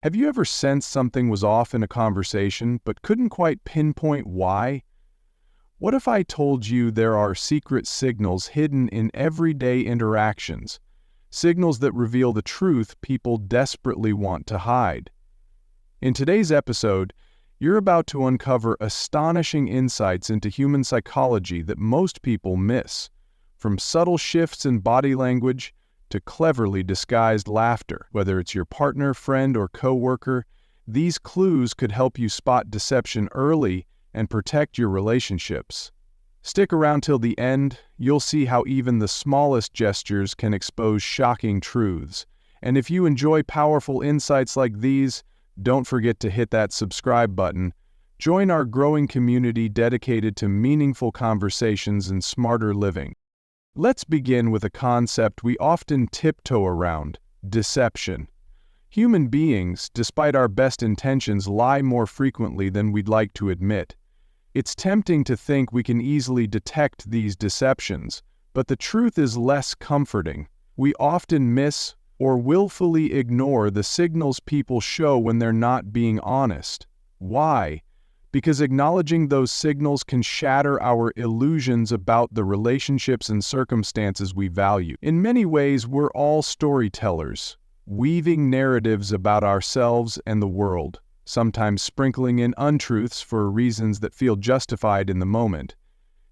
Have you ever sensed something was off in a conversation but couldn't quite pinpoint why? What if I told you there are secret signals hidden in everyday interactions, signals that reveal the truth people desperately want to hide? In today's episode, you're about to uncover astonishing insights into human psychology that most people miss, from subtle shifts in body language to cleverly disguised laughter. Whether it's your partner, friend, or coworker, these clues could help you spot deception early and protect your relationships. Stick around till the end. You'll see how even the smallest gestures can expose shocking truths. And if you enjoy powerful insights like these, don't forget to hit that subscribe button. Join our growing community dedicated to meaningful conversations and smarter living. Let's begin with a concept we often tiptoe around: deception. Human beings, despite our best intentions, lie more frequently than we'd like to admit. It's tempting to think we can easily detect these deceptions, but the truth is less comforting. We often miss or willfully ignore the signals people show when they're not being honest. Why? Because acknowledging those signals can shatter our illusions about the relationships and circumstances we value. In many ways, we're all storytellers, weaving narratives about ourselves and the world, sometimes sprinkling in untruths for reasons that feel justified in the moment.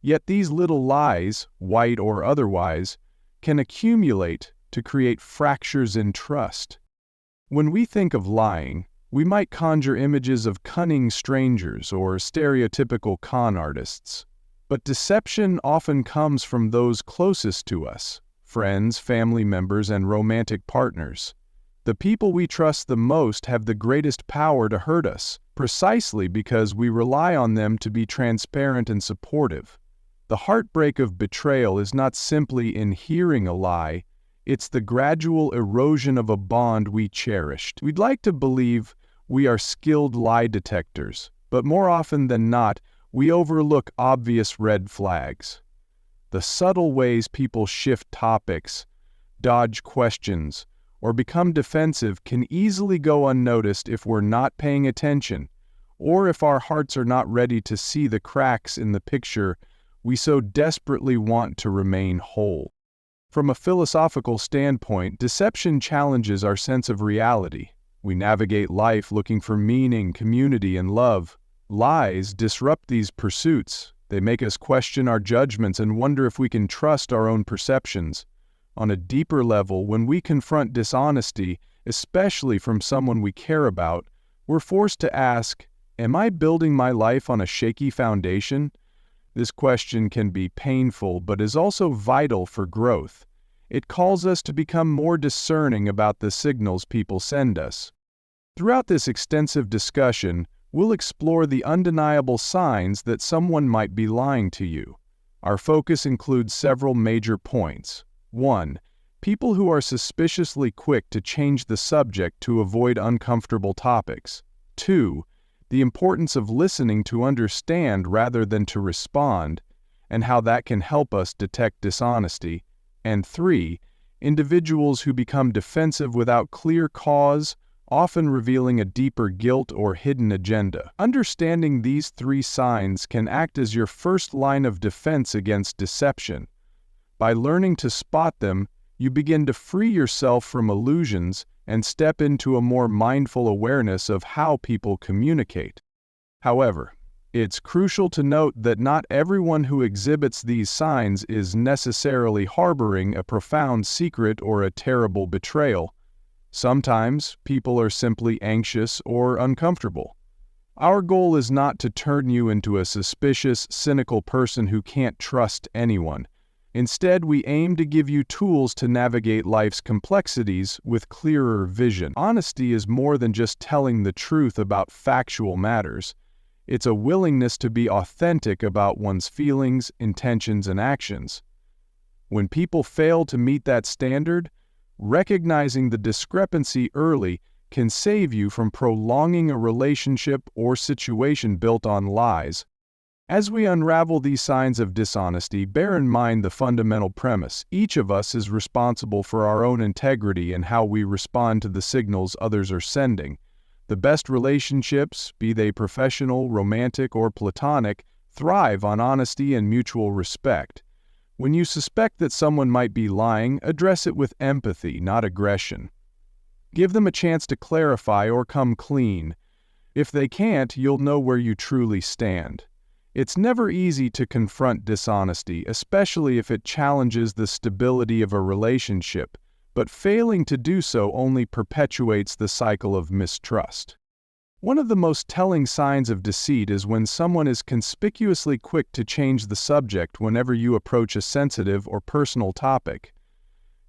Yet these little lies, white or otherwise, can accumulate to create fractures in trust. When we think of lying, we might conjure images of cunning strangers or stereotypical con artists. But deception often comes from those closest to us: friends, family members, and romantic partners. The people we trust the most have the greatest power to hurt us, precisely because we rely on them to be transparent and supportive. The heartbreak of betrayal is not simply in hearing a lie, it's the gradual erosion of a bond we cherished. We'd like to believe we are skilled lie detectors, but more often than not, we overlook obvious red flags. The subtle ways people shift topics, dodge questions, or become defensive can easily go unnoticed if we're not paying attention, or if our hearts are not ready to see the cracks in the picture we so desperately want to remain whole. From a philosophical standpoint, deception challenges our sense of reality. We navigate life looking for meaning, community, and love. Lies disrupt these pursuits. They make us question our judgments and wonder if we can trust our own perceptions. On a deeper level, when we confront dishonesty, especially from someone we care about, we're forced to ask, am I building my life on a shaky foundation? This question can be painful, but is also vital for growth. It calls us to become more discerning about the signals people send us. Throughout this extensive discussion, we'll explore the undeniable signs that someone might be lying to you. Our focus includes several major points. 1. People who are suspiciously quick to change the subject to avoid uncomfortable topics. 2. The importance of listening to understand rather than to respond, and how that can help us detect dishonesty. And 3. Individuals who become defensive without clear cause, often revealing a deeper guilt or hidden agenda. Understanding these 3 signs can act as your first line of defense against deception. By learning to spot them, you begin to free yourself from illusions and step into a more mindful awareness of how people communicate. However, it's crucial to note that not everyone who exhibits these signs is necessarily harboring a profound secret or a terrible betrayal. Sometimes, people are simply anxious or uncomfortable. Our goal is not to turn you into a suspicious, cynical person who can't trust anyone. Instead, we aim to give you tools to navigate life's complexities with clearer vision. Honesty is more than just telling the truth about factual matters. It's a willingness to be authentic about one's feelings, intentions, and actions. When people fail to meet that standard, recognizing the discrepancy early can save you from prolonging a relationship or situation built on lies. As we unravel these signs of dishonesty, bear in mind the fundamental premise: each of us is responsible for our own integrity and how we respond to the signals others are sending. The best relationships, be they professional, romantic, or platonic, thrive on honesty and mutual respect. When you suspect that someone might be lying, address it with empathy, not aggression. Give them a chance to clarify or come clean. If they can't, you'll know where you truly stand. It's never easy to confront dishonesty, especially if it challenges the stability of a relationship, but failing to do so only perpetuates the cycle of mistrust. One of the most telling signs of deceit is when someone is conspicuously quick to change the subject whenever you approach a sensitive or personal topic.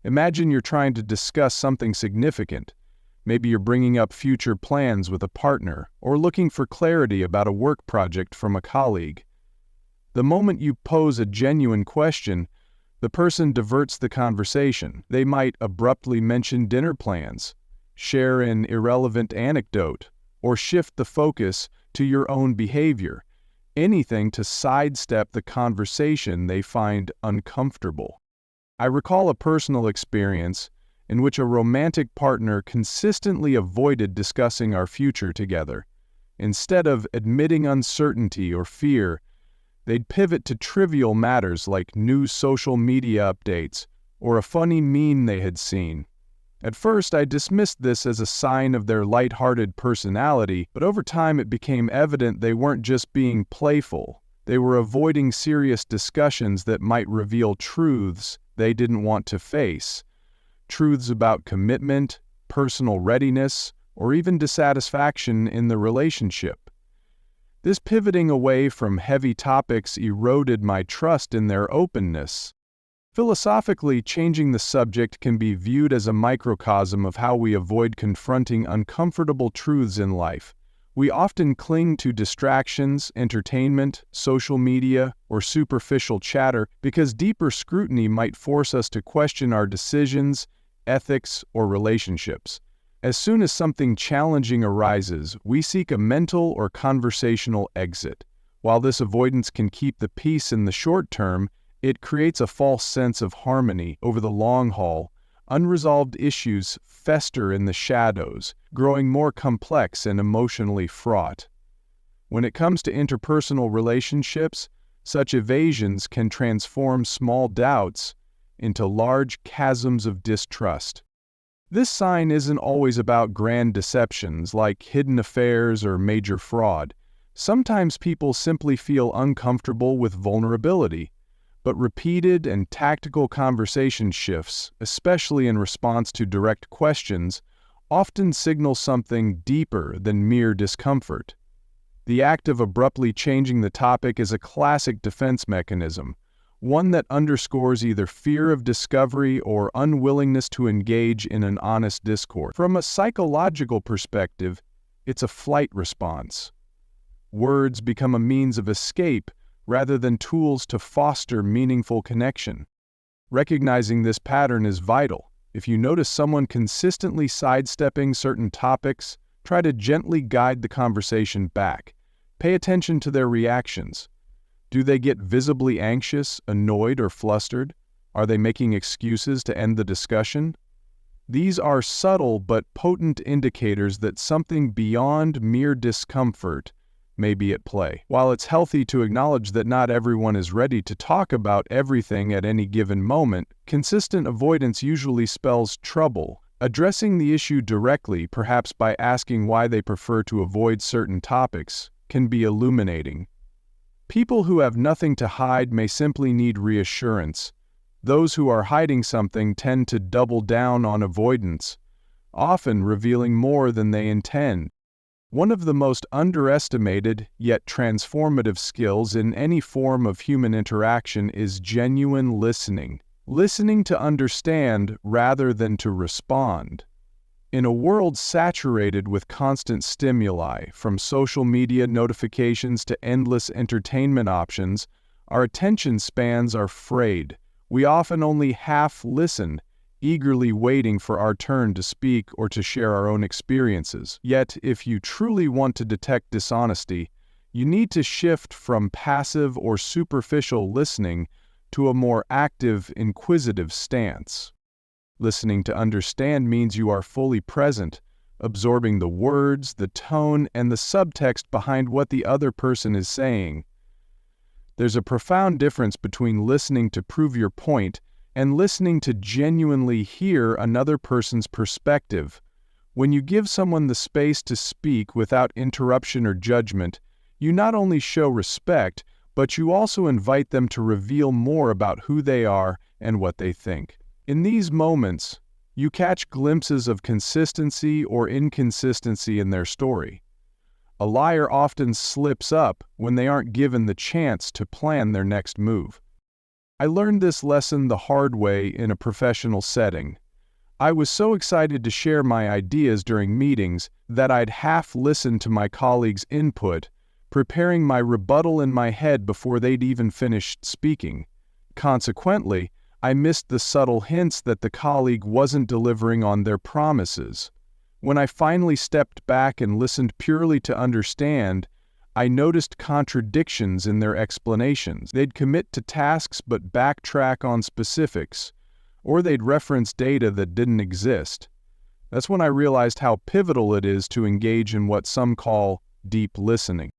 Imagine you're trying to discuss something significant. Maybe you're bringing up future plans with a partner or looking for clarity about a work project from a colleague. The moment you pose a genuine question, the person diverts the conversation. They might abruptly mention dinner plans, share an irrelevant anecdote, or shift the focus to your own behavior, anything to sidestep the conversation they find uncomfortable. I recall a personal experience in which a romantic partner consistently avoided discussing our future together. Instead of admitting uncertainty or fear, they'd pivot to trivial matters like new social media updates or a funny meme they had seen. At first, I dismissed this as a sign of their light-hearted personality, but over time it became evident they weren't just being playful. They were avoiding serious discussions that might reveal truths they didn't want to face. Truths about commitment, personal readiness, or even dissatisfaction in the relationship. This pivoting away from heavy topics eroded my trust in their openness. Philosophically, changing the subject can be viewed as a microcosm of how we avoid confronting uncomfortable truths in life. We often cling to distractions, entertainment, social media, or superficial chatter because deeper scrutiny might force us to question our decisions, ethics, or relationships. As soon as something challenging arises, we seek a mental or conversational exit. While this avoidance can keep the peace in the short term, it creates a false sense of harmony over the long haul. Unresolved issues fester in the shadows, growing more complex and emotionally fraught. When it comes to interpersonal relationships, such evasions can transform small doubts into large chasms of distrust. This sign isn't always about grand deceptions like hidden affairs or major fraud. Sometimes people simply feel uncomfortable with vulnerability. But repeated and tactical conversation shifts, especially in response to direct questions, often signal something deeper than mere discomfort. The act of abruptly changing the topic is a classic defense mechanism, one that underscores either fear of discovery or unwillingness to engage in an honest discourse. From a psychological perspective, it's a flight response. Words become a means of escape rather than tools to foster meaningful connection. Recognizing this pattern is vital. If you notice someone consistently sidestepping certain topics, try to gently guide the conversation back. Pay attention to their reactions. Do they get visibly anxious, annoyed, or flustered? Are they making excuses to end the discussion? These are subtle but potent indicators that something beyond mere discomfort may be at play. While it's healthy to acknowledge that not everyone is ready to talk about everything at any given moment, consistent avoidance usually spells trouble. Addressing the issue directly, perhaps by asking why they prefer to avoid certain topics, can be illuminating. People who have nothing to hide may simply need reassurance. Those who are hiding something tend to double down on avoidance, often revealing more than they intend. One of the most underestimated, yet transformative skills in any form of human interaction is genuine listening. Listening to understand rather than to respond. In a world saturated with constant stimuli, from social media notifications to endless entertainment options, our attention spans are frayed. We often only half listen, eagerly waiting for our turn to speak or to share our own experiences. Yet, if you truly want to detect dishonesty, you need to shift from passive or superficial listening to a more active, inquisitive stance. Listening to understand means you are fully present, absorbing the words, the tone, and the subtext behind what the other person is saying. There's a profound difference between listening to prove your point and listening to genuinely hear another person's perspective. When you give someone the space to speak without interruption or judgment, you not only show respect, but you also invite them to reveal more about who they are and what they think. In these moments, you catch glimpses of consistency or inconsistency in their story. A liar often slips up when they aren't given the chance to plan their next move. I learned this lesson the hard way in a professional setting. I was so excited to share my ideas during meetings that I'd half listen to my colleagues' input, preparing my rebuttal in my head before they'd even finished speaking. Consequently, I missed the subtle hints that the colleague wasn't delivering on their promises. When I finally stepped back and listened purely to understand, I noticed contradictions in their explanations. They'd commit to tasks but backtrack on specifics, or they'd reference data that didn't exist. That's when I realized how pivotal it is to engage in what some call deep listening.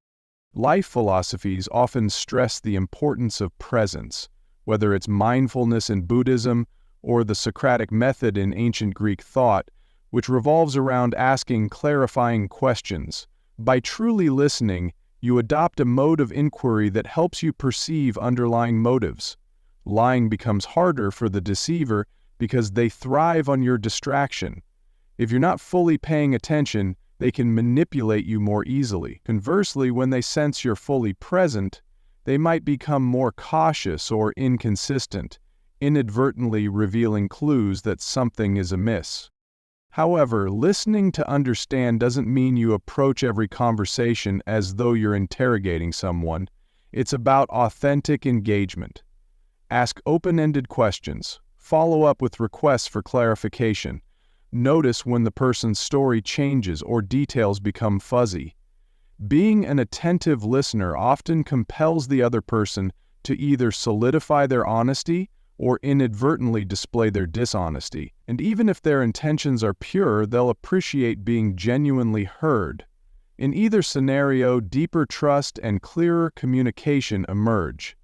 Life philosophies often stress the importance of presence, whether it's mindfulness in Buddhism or the Socratic method in ancient Greek thought, which revolves around asking clarifying questions. By truly listening, you adopt a mode of inquiry that helps you perceive underlying motives. Lying becomes harder for the deceiver because they thrive on your distraction. If you're not fully paying attention, they can manipulate you more easily. Conversely, when they sense you're fully present, they might become more cautious or inconsistent, inadvertently revealing clues that something is amiss. However, listening to understand doesn't mean you approach every conversation as though you're interrogating someone. It's about authentic engagement. Ask open-ended questions. Follow up with requests for clarification. Notice when the person's story changes or details become fuzzy. Being an attentive listener often compels the other person to either solidify their honesty or inadvertently display their dishonesty. And even if their intentions are pure, they'll appreciate being genuinely heard. In either scenario, deeper trust and clearer communication emerge.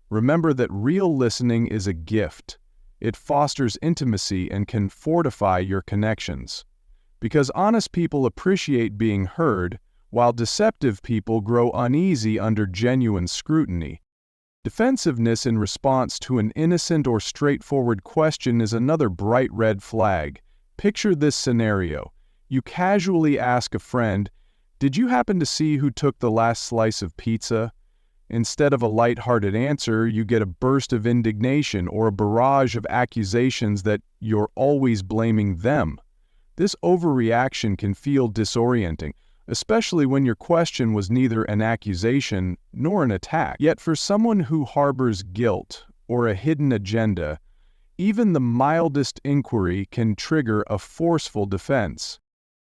Remember that real listening is a gift. It fosters intimacy and can fortify your connections. Because honest people appreciate being heard, while deceptive people grow uneasy under genuine scrutiny. Defensiveness in response to an innocent or straightforward question is another bright red flag. Picture this scenario. You casually ask a friend, "Did you happen to see who took the last slice of pizza?" Instead of a light-hearted answer, you get a burst of indignation or a barrage of accusations that you're always blaming them. This overreaction can feel disorienting, especially when your question was neither an accusation nor an attack. Yet for someone who harbors guilt or a hidden agenda, even the mildest inquiry can trigger a forceful defense.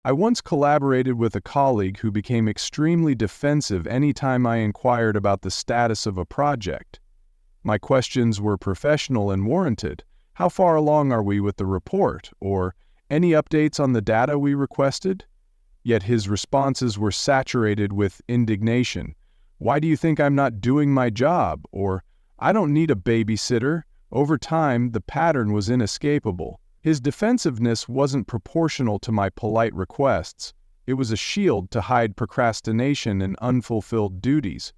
I once collaborated with a colleague who became extremely defensive anytime I inquired about the status of a project. My questions were professional and warranted. How far along are we with the report? Or any updates on the data we requested? Yet his responses were saturated with indignation. "Why do you think I'm not doing my job?" Or, "I don't need a babysitter." Over time, the pattern was inescapable. His defensiveness wasn't proportional to my polite requests. It was a shield to hide procrastination and unfulfilled duties.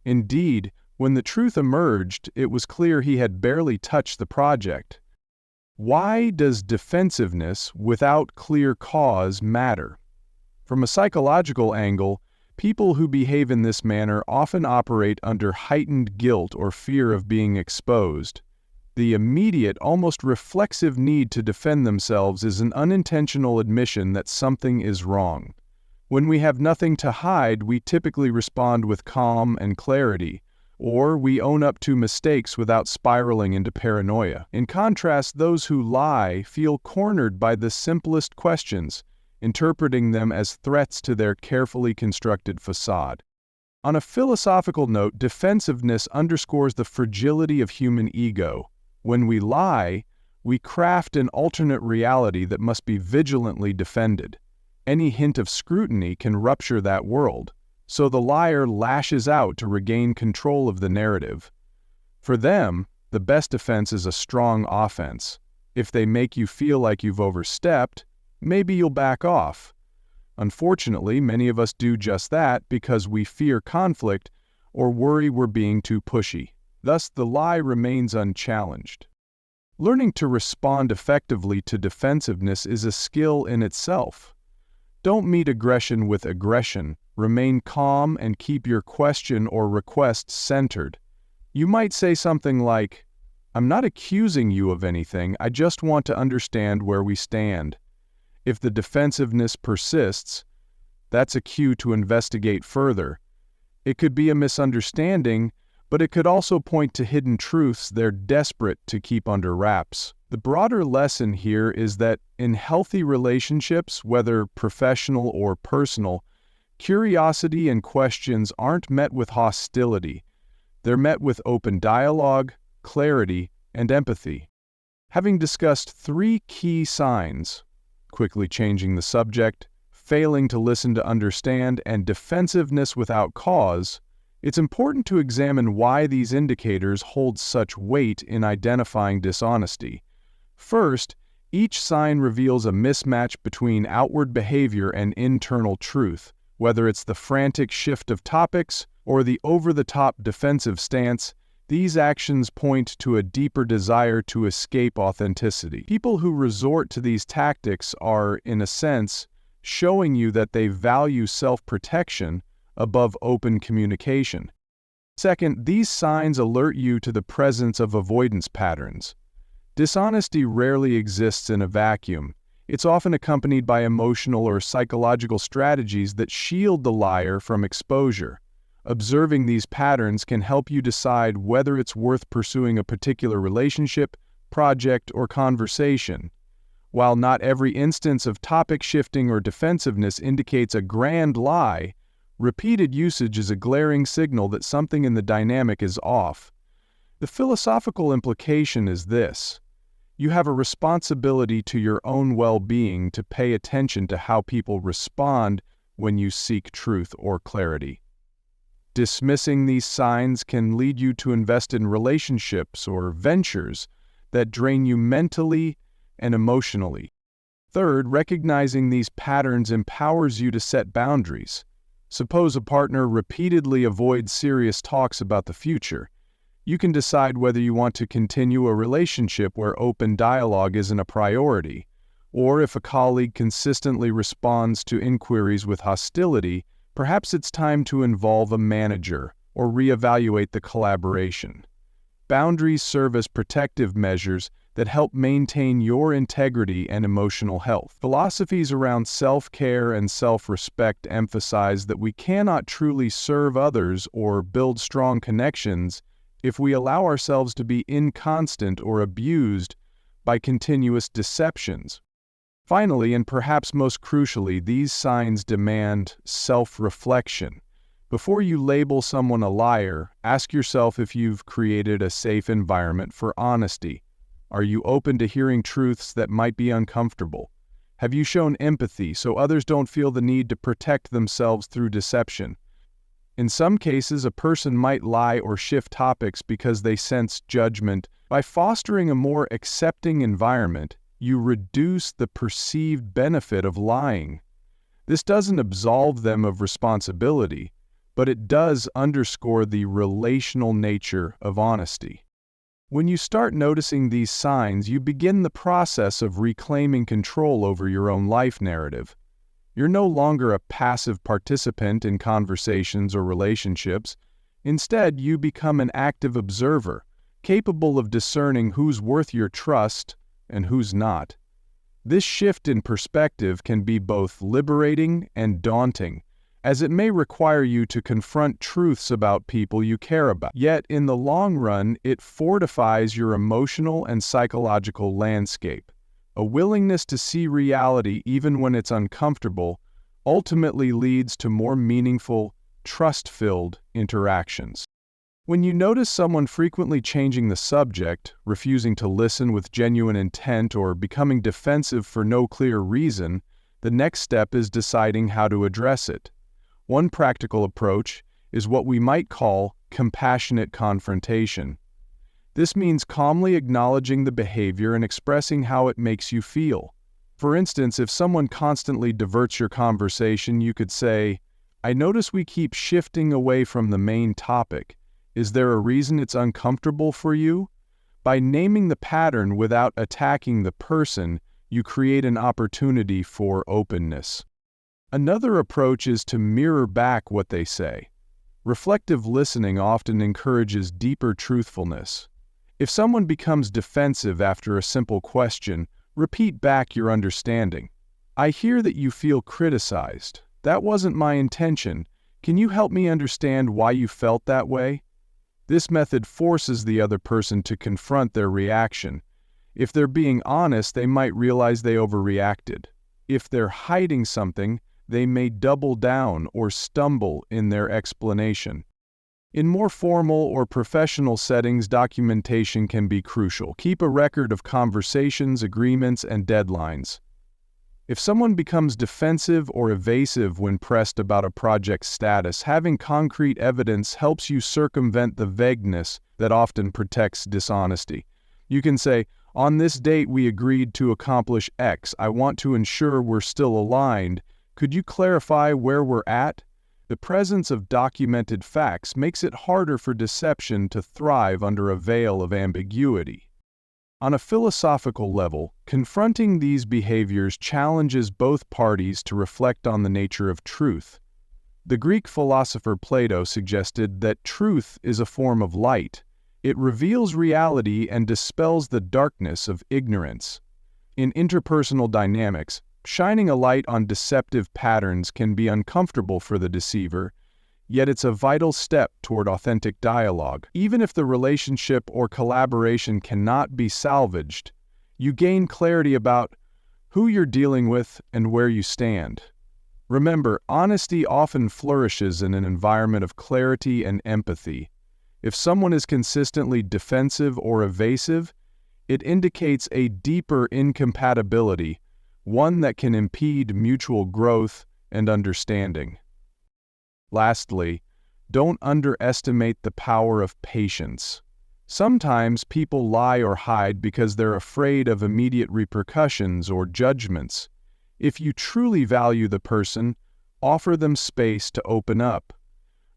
Indeed, when the truth emerged, it was clear he had barely touched the project. Why does defensiveness without clear cause matter? From a psychological angle, people who behave in this manner often operate under heightened guilt or fear of being exposed. The immediate, almost reflexive need to defend themselves is an unintentional admission that something is wrong. When we have nothing to hide, we typically respond with calm and clarity, or we own up to mistakes without spiraling into paranoia. In contrast, those who lie feel cornered by the simplest questions, interpreting them as threats to their carefully constructed facade. On a philosophical note, defensiveness underscores the fragility of human ego. When we lie, we craft an alternate reality that must be vigilantly defended. Any hint of scrutiny can rupture that world, so the liar lashes out to regain control of the narrative. For them, the best defense is a strong offense. If they make you feel like you've overstepped, maybe you'll back off. Unfortunately, many of us do just that because we fear conflict or worry we're being too pushy. Thus, the lie remains unchallenged. Learning to respond effectively to defensiveness is a skill in itself. Don't meet aggression with aggression. Remain calm and keep your question or request centered. You might say something like, "I'm not accusing you of anything, I just want to understand where we stand." If the defensiveness persists, that's a cue to investigate further. It could be a misunderstanding, but it could also point to hidden truths they're desperate to keep under wraps. The broader lesson here is that in healthy relationships, whether professional or personal, curiosity and questions aren't met with hostility. They're met with open dialogue, clarity, and empathy. Having discussed 3 key signs, quickly changing the subject, failing to listen to understand, and defensiveness without cause, it's important to examine why these indicators hold such weight in identifying dishonesty. First, each sign reveals a mismatch between outward behavior and internal truth, whether it's the frantic shift of topics or the over-the-top defensive stance. These actions point to a deeper desire to escape authenticity. People who resort to these tactics are, in a sense, showing you that they value self-protection above open communication. Second, these signs alert you to the presence of avoidance patterns. Dishonesty rarely exists in a vacuum. It's often accompanied by emotional or psychological strategies that shield the liar from exposure. Observing these patterns can help you decide whether it's worth pursuing a particular relationship, project, or conversation. While not every instance of topic shifting or defensiveness indicates a grand lie, repeated usage is a glaring signal that something in the dynamic is off. The philosophical implication is this: you have a responsibility to your own well-being to pay attention to how people respond when you seek truth or clarity. Dismissing these signs can lead you to invest in relationships or ventures that drain you mentally and emotionally. Third, recognizing these patterns empowers you to set boundaries. Suppose a partner repeatedly avoids serious talks about the future. You can decide whether you want to continue a relationship where open dialogue isn't a priority, or if a colleague consistently responds to inquiries with hostility, perhaps it's time to involve a manager or reevaluate the collaboration. Boundaries serve as protective measures that help maintain your integrity and emotional health. Philosophies around self-care and self-respect emphasize that we cannot truly serve others or build strong connections if we allow ourselves to be inconstant or abused by continuous deceptions. Finally, and perhaps most crucially, these signs demand self-reflection. Before you label someone a liar, ask yourself if you've created a safe environment for honesty. Are you open to hearing truths that might be uncomfortable? Have you shown empathy so others don't feel the need to protect themselves through deception? In some cases, a person might lie or shift topics because they sense judgment. By fostering a more accepting environment, you reduce the perceived benefit of lying. This doesn't absolve them of responsibility, but it does underscore the relational nature of honesty. When you start noticing these signs, you begin the process of reclaiming control over your own life narrative. You're no longer a passive participant in conversations or relationships. Instead, you become an active observer, capable of discerning who's worth your trust and who's not. This shift in perspective can be both liberating and daunting, as it may require you to confront truths about people you care about. Yet, in the long run, it fortifies your emotional and psychological landscape. A willingness to see reality even when it's uncomfortable ultimately leads to more meaningful, trust-filled interactions. When you notice someone frequently changing the subject, refusing to listen with genuine intent, or becoming defensive for no clear reason, The next step is deciding how to address it. One practical approach is what we might call compassionate confrontation. This means calmly acknowledging the behavior and expressing how it makes you feel. For instance, if someone constantly diverts your conversation, you could say, "I notice we keep shifting away from the main topic. Is there a reason it's uncomfortable for you?" By naming the pattern without attacking the person, you create an opportunity for openness. Another approach is to mirror back what they say. Reflective listening often encourages deeper truthfulness. If someone becomes defensive after a simple question, repeat back your understanding. "I hear that you feel criticized. That wasn't my intention. Can you help me understand why you felt that way?" This method forces the other person to confront their reaction. If they're being honest, they might realize they overreacted. If they're hiding something, they may double down or stumble in their explanation. In more formal or professional settings, documentation can be crucial. Keep a record of conversations, agreements, and deadlines. If someone becomes defensive or evasive when pressed about a project's status, having concrete evidence helps you circumvent the vagueness that often protects dishonesty. You can say, "On this date we agreed to accomplish X. I want to ensure we're still aligned. Could you clarify where we're at?" The presence of documented facts makes it harder for deception to thrive under a veil of ambiguity. On a philosophical level, confronting these behaviors challenges both parties to reflect on the nature of truth. The Greek philosopher Plato suggested that truth is a form of light. It reveals reality and dispels the darkness of ignorance. In interpersonal dynamics, shining a light on deceptive patterns can be uncomfortable for the deceiver, yet it's a vital step toward authentic dialogue. Even if the relationship or collaboration cannot be salvaged, you gain clarity about who you're dealing with and where you stand. Remember, honesty often flourishes in an environment of clarity and empathy. If someone is consistently defensive or evasive, it indicates a deeper incompatibility, one that can impede mutual growth and understanding. Lastly, don't underestimate the power of patience. Sometimes people lie or hide because they're afraid of immediate repercussions or judgments. If you truly value the person, offer them space to open up.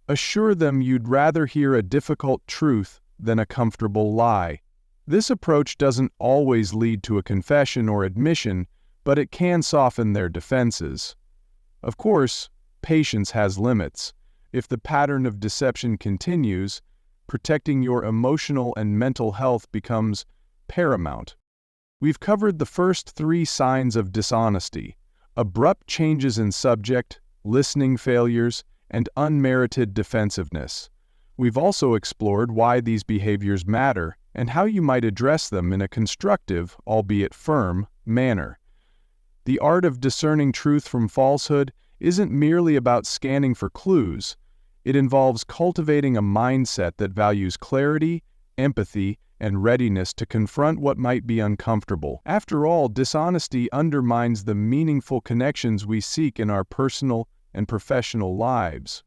Assure them you'd rather hear a difficult truth than a comfortable lie. This approach doesn't always lead to a confession or admission, but it can soften their defenses. Of course, patience has limits. If the pattern of deception continues, protecting your emotional and mental health becomes paramount. We've covered the first 3 signs of dishonesty: abrupt changes in subject, listening failures, and unmerited defensiveness. We've also explored why these behaviors matter and how you might address them in a constructive, albeit firm, manner. The art of discerning truth from falsehood isn't merely about scanning for clues. It involves cultivating a mindset that values clarity, empathy, and readiness to confront what might be uncomfortable. After all, dishonesty undermines the meaningful connections we seek in our personal and professional lives.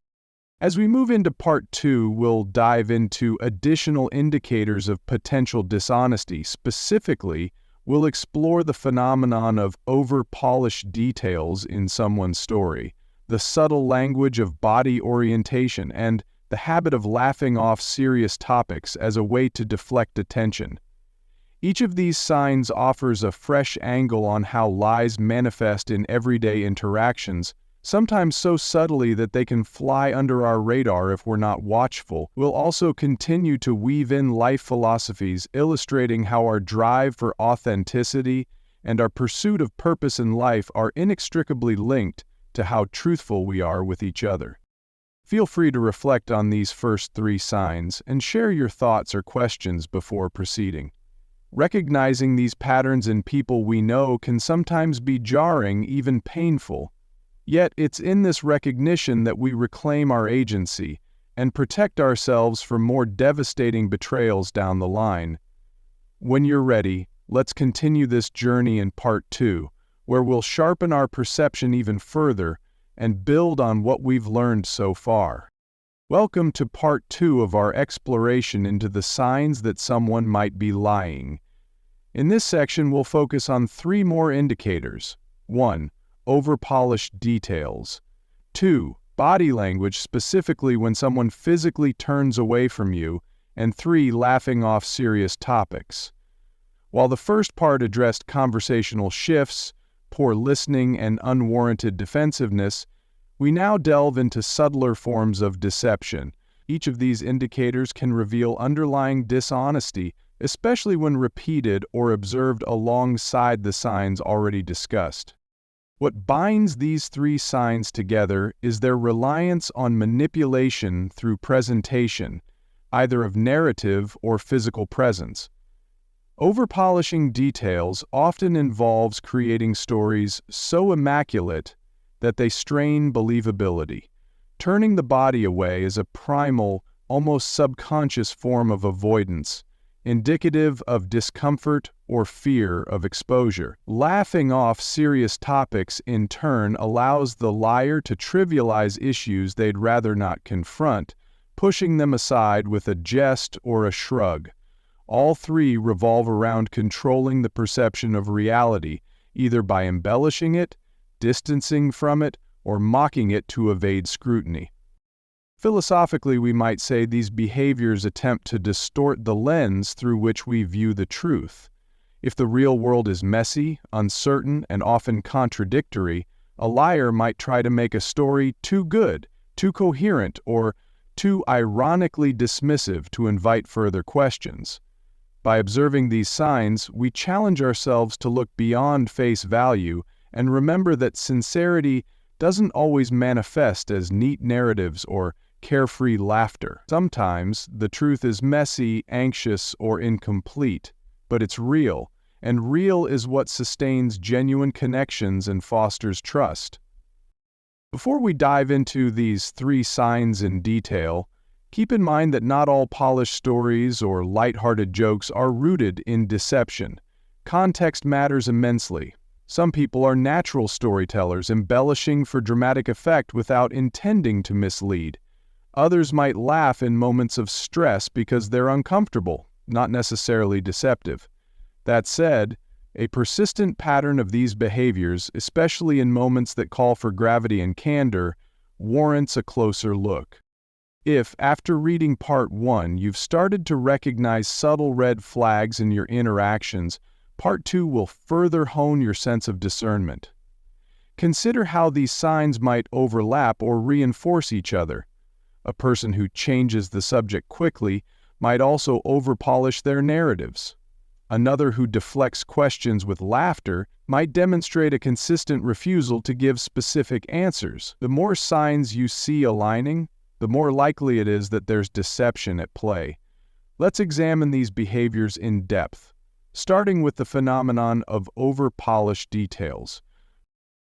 As we move into part 2, we'll dive into additional indicators of potential dishonesty. Specifically, we'll explore the phenomenon of over-polished details in someone's story, the subtle language of body orientation, and the habit of laughing off serious topics as a way to deflect attention. Each of these signs offers a fresh angle on how lies manifest in everyday interactions, sometimes so subtly that they can fly under our radar if we're not watchful. We'll also continue to weave in life philosophies, illustrating how our drive for authenticity and our pursuit of purpose in life are inextricably linked to how truthful we are with each other. Feel free to reflect on these first 3 signs and share your thoughts or questions before proceeding. Recognizing these patterns in people we know can sometimes be jarring, even painful. Yet it's in this recognition that we reclaim our agency and protect ourselves from more devastating betrayals down the line. When you're ready, let's continue this journey in part 2, where we'll sharpen our perception even further and build on what we've learned so far. Welcome to part 2 of our exploration into the signs that someone might be lying. In this section, we'll focus on 3 more indicators. 1. Over-polished details. 2. Body language, specifically when someone physically turns away from you. And 3. Laughing off serious topics. While the first part addressed conversational shifts, poor listening, and unwarranted defensiveness, we now delve into subtler forms of deception. Each of these indicators can reveal underlying dishonesty, especially when repeated or observed alongside the signs already discussed. What binds these 3 signs together is their reliance on manipulation through presentation, either of narrative or physical presence. Overpolishing details often involves creating stories so immaculate that they strain believability. Turning the body away is a primal, almost subconscious form of avoidance, indicative of discomfort or fear of exposure. Laughing off serious topics, in turn, allows the liar to trivialize issues they'd rather not confront, pushing them aside with a jest or a shrug. All 3 revolve around controlling the perception of reality, either by embellishing it, distancing from it, or mocking it to evade scrutiny. Philosophically, we might say these behaviors attempt to distort the lens through which we view the truth. If the real world is messy, uncertain, and often contradictory, a liar might try to make a story too good, too coherent, or too ironically dismissive to invite further questions. By observing these signs, we challenge ourselves to look beyond face value and remember that sincerity doesn't always manifest as neat narratives or carefree laughter. Sometimes the truth is messy, anxious, or incomplete, but it's real, and real is what sustains genuine connections and fosters trust. Before we dive into these 3 signs in detail, keep in mind that not all polished stories or lighthearted jokes are rooted in deception. Context matters immensely. Some people are natural storytellers, embellishing for dramatic effect without intending to mislead. Others might laugh in moments of stress because they're uncomfortable, not necessarily deceptive. That said, a persistent pattern of these behaviors, especially in moments that call for gravity and candor, warrants a closer look. If, after reading part 1, you've started to recognize subtle red flags in your interactions, part 2 will further hone your sense of discernment. Consider how these signs might overlap or reinforce each other. A person who changes the subject quickly might also overpolish their narratives. Another who deflects questions with laughter might demonstrate a consistent refusal to give specific answers. The more signs you see aligning, the more likely it is that there's deception at play. Let's examine these behaviors in depth, starting with the phenomenon of over-polished details.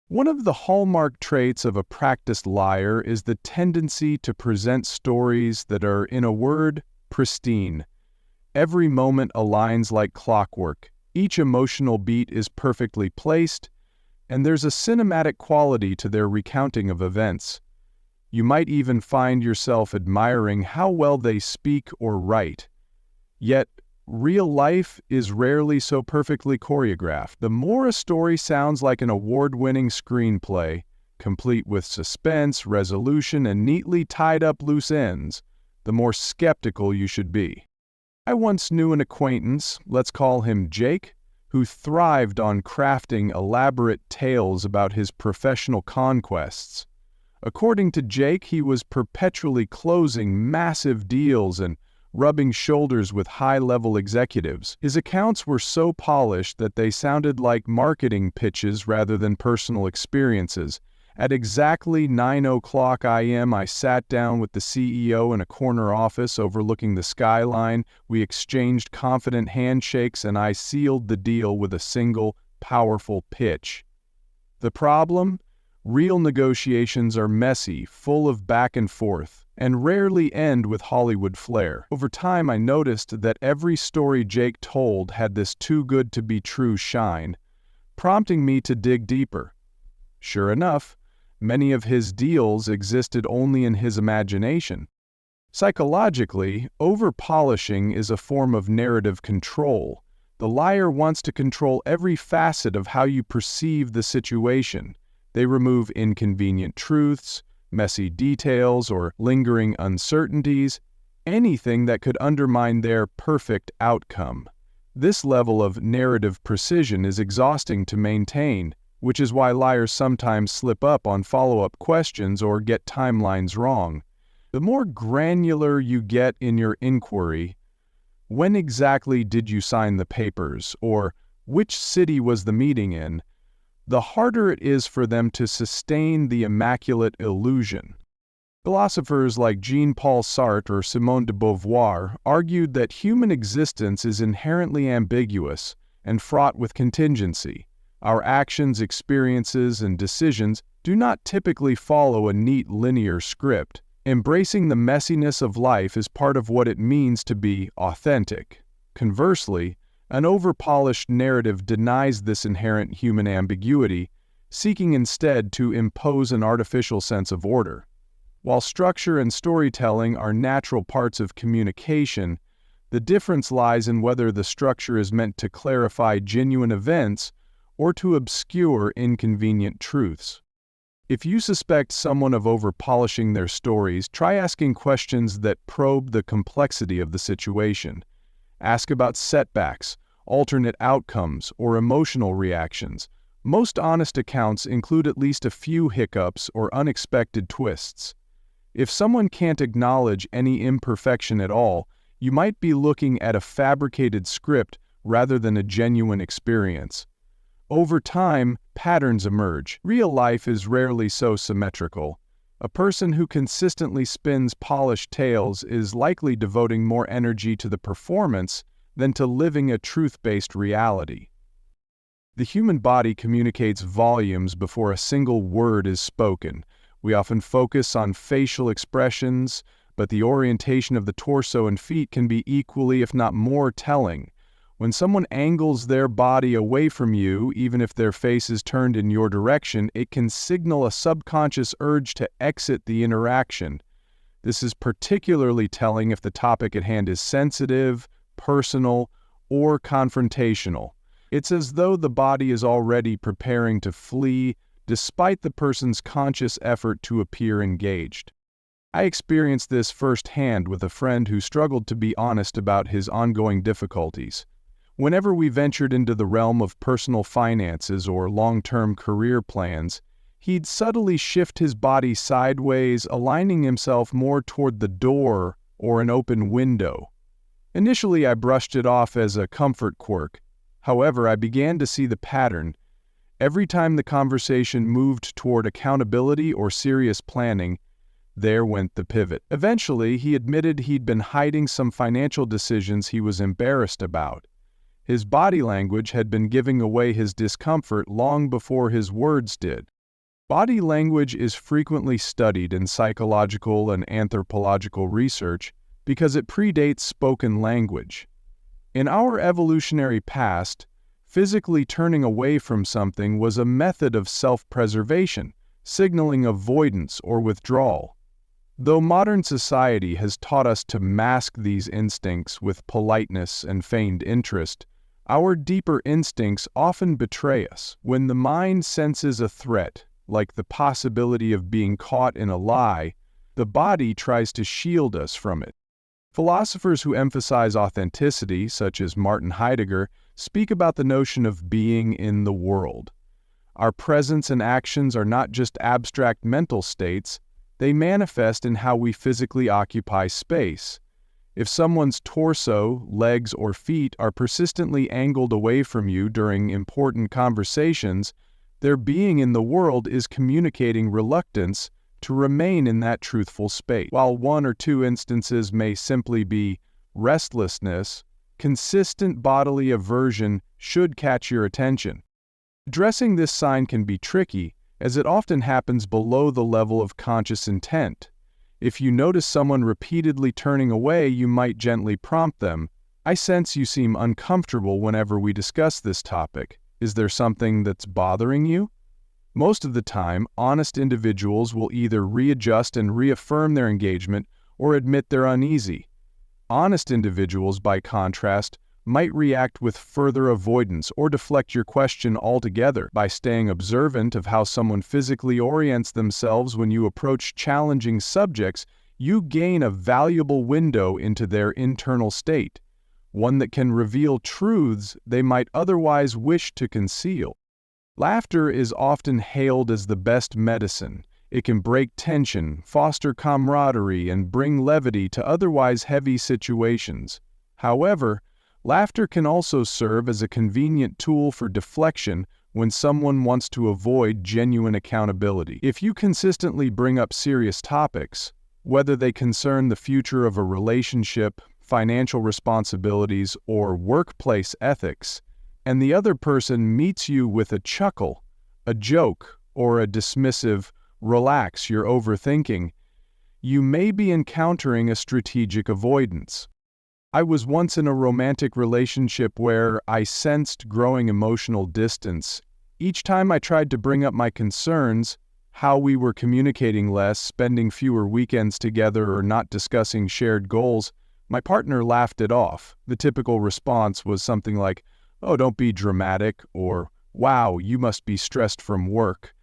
One of the hallmark traits of a practiced liar is the tendency to present stories that are, in a word, pristine. Every moment aligns like clockwork, each emotional beat is perfectly placed, and there's a cinematic quality to their recounting of events. You might even find yourself admiring how well they speak or write. Yet, real life is rarely so perfectly choreographed. The more a story sounds like an award-winning screenplay, complete with suspense, resolution, and neatly tied-up loose ends, the more skeptical you should be. I once knew an acquaintance, let's call him Jake, who thrived on crafting elaborate tales about his professional conquests. According to Jake, he was perpetually closing massive deals and rubbing shoulders with high-level executives. His accounts were so polished that they sounded like marketing pitches rather than personal experiences. At exactly 9:00 a.m., I sat down with the CEO in a corner office overlooking the skyline. We exchanged confident handshakes, and I sealed the deal with a single, powerful pitch. The problem? Real negotiations are messy, full of back and forth, and rarely end with Hollywood flair. Over time, I noticed that every story Jake told had this too-good-to-be-true shine. prompting me to dig deeper. Sure enough, many of his deals existed only in his imagination. Psychologically, over-polishing is a form of narrative control. The liar wants to control every facet of how you perceive the situation. They remove inconvenient truths, messy details, or lingering uncertainties, anything that could undermine their perfect outcome. This level of narrative precision is exhausting to maintain, which is why liars sometimes slip up on follow-up questions or get timelines wrong. The more granular you get in your inquiry, when exactly did you sign the papers, or which city was the meeting in, the harder it is for them to sustain the immaculate illusion. Philosophers like Jean-Paul Sartre or Simone de Beauvoir argued that human existence is inherently ambiguous and fraught with contingency. Our actions, experiences, and decisions do not typically follow a neat linear script. Embracing the messiness of life is part of what it means to be authentic. Conversely, an over-polished narrative denies this inherent human ambiguity, seeking instead to impose an artificial sense of order. While structure and storytelling are natural parts of communication, the difference lies in whether the structure is meant to clarify genuine events or to obscure inconvenient truths. If you suspect someone of over-polishing their stories, try asking questions that probe the complexity of the situation. Ask about setbacks, alternate outcomes, or emotional reactions. Most honest accounts include at least a few hiccups or unexpected twists. If someone can't acknowledge any imperfection at all, you might be looking at a fabricated script rather than a genuine experience. Over time, patterns emerge. Real life is rarely so symmetrical. A person who consistently spins polished tales is likely devoting more energy to the performance than to living a truth-based reality. The human body communicates volumes before a single word is spoken. We often focus on facial expressions, but the orientation of the torso and feet can be equally, if not more, telling. When someone angles their body away from you, even if their face is turned in your direction, it can signal a subconscious urge to exit the interaction. This is particularly telling if the topic at hand is sensitive, personal, or confrontational. It's as though the body is already preparing to flee, despite the person's conscious effort to appear engaged. I experienced this firsthand with a friend who struggled to be honest about his ongoing difficulties. Whenever we ventured into the realm of personal finances or long-term career plans, he'd subtly shift his body sideways, aligning himself more toward the door or an open window. Initially, I brushed it off as a comfort quirk. However, I began to see the pattern. Every time the conversation moved toward accountability or serious planning, there went the pivot. Eventually, he admitted he'd been hiding some financial decisions he was embarrassed about. His body language had been giving away his discomfort long before his words did. Body language is frequently studied in psychological and anthropological research because it predates spoken language. In our evolutionary past, physically turning away from something was a method of self-preservation, signaling avoidance or withdrawal. Though modern society has taught us to mask these instincts with politeness and feigned interest, our deeper instincts often betray us. When the mind senses a threat, like the possibility of being caught in a lie, the body tries to shield us from it. Philosophers who emphasize authenticity, such as Martin Heidegger, speak about the notion of being in the world. Our presence and actions are not just abstract mental states, they manifest in how we physically occupy space. If someone's torso, legs, or feet are persistently angled away from you during important conversations, their being in the world is communicating reluctance to remain in that truthful space. While one or two instances may simply be restlessness, consistent bodily aversion should catch your attention. Addressing this sign can be tricky, as it often happens below the level of conscious intent. If you notice someone repeatedly turning away, you might gently prompt them, "I sense you seem uncomfortable whenever we discuss this topic. Is there something that's bothering you? Most of the time, honest individuals will either readjust and reaffirm their engagement or admit they're uneasy. Honest individuals, by contrast, might react with further avoidance or deflect your question altogether. By staying observant of how someone physically orients themselves when you approach challenging subjects, you gain a valuable window into their internal state, one that can reveal truths they might otherwise wish to conceal. Laughter is often hailed as the best medicine. It can break tension, foster camaraderie, and bring levity to otherwise heavy situations. However, laughter can also serve as a convenient tool for deflection when someone wants to avoid genuine accountability. If you consistently bring up serious topics, whether they concern the future of a relationship, financial responsibilities, or workplace ethics, and the other person meets you with a chuckle, a joke, or a dismissive, "Relax, you're overthinking," you may be encountering a strategic avoidance. I was once in a romantic relationship where I sensed growing emotional distance. Each time I tried to bring up my concerns, how we were communicating less, spending fewer weekends together, or not discussing shared goals, my partner laughed it off. The typical response was something like, "Oh, don't be dramatic," or "Wow, you must be stressed from work."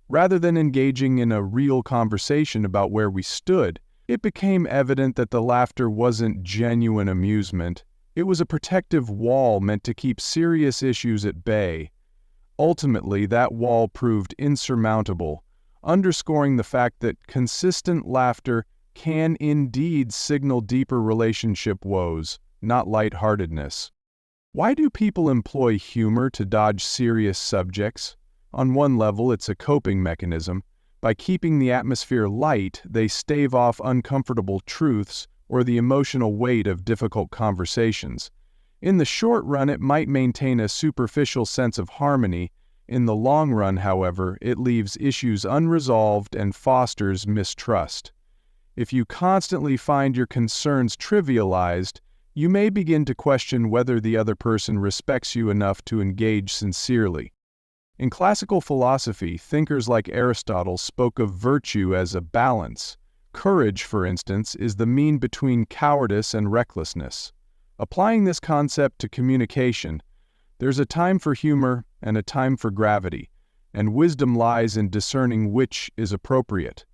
Rather than engaging in a real conversation about where we stood, it became evident that the laughter wasn't genuine amusement. It was a protective wall meant to keep serious issues at bay. Ultimately, that wall proved insurmountable, underscoring the fact that consistent laughter can indeed signal deeper relationship woes, not lightheartedness. Why do people employ humor to dodge serious subjects? On one level, it's a coping mechanism. By keeping the atmosphere light, they stave off uncomfortable truths or the emotional weight of difficult conversations. In the short run, it might maintain a superficial sense of harmony. In the long run, however, it leaves issues unresolved and fosters mistrust. If you constantly find your concerns trivialized, you may begin to question whether the other person respects you enough to engage sincerely. In classical philosophy, thinkers like Aristotle spoke of virtue as a balance. Courage, for instance, is the mean between cowardice and recklessness. Applying this concept to communication, there's a time for humor and a time for gravity, and wisdom lies in discerning which is appropriate.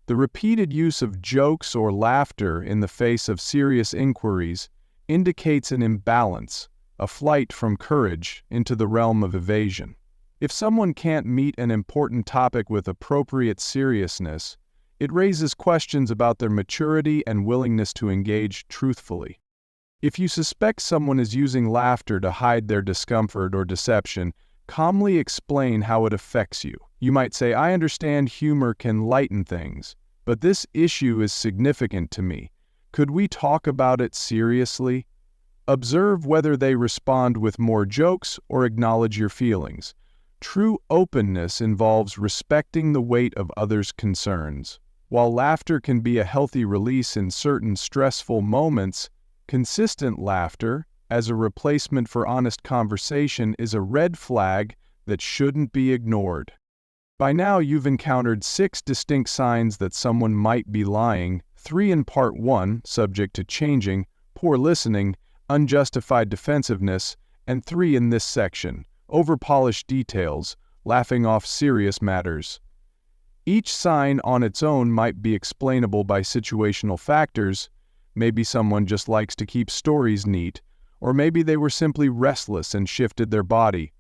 The repeated use of jokes or laughter in the face of serious inquiries indicates an imbalance, a flight from courage into the realm of evasion. If someone can't meet an important topic with appropriate seriousness, it raises questions about their maturity and willingness to engage truthfully. If you suspect someone is using laughter to hide their discomfort or deception, calmly explain how it affects you. You might say, "I understand humor can lighten things, but this issue is significant to me. Could we talk about it seriously?" Observe whether they respond with more jokes or acknowledge your feelings. True openness involves respecting the weight of others' concerns. While laughter can be a healthy release in certain stressful moments, consistent laughter, as a replacement for honest conversation, is a red flag that shouldn't be ignored. By now, you've encountered 6 distinct signs that someone might be lying, 3 in Part 1, subject to changing, poor listening, unjustified defensiveness, and 3 in this section, over-polished details, laughing off serious matters. Each sign on its own might be explainable by situational factors. Maybe someone just likes to keep stories neat, or maybe they were simply restless and shifted their body.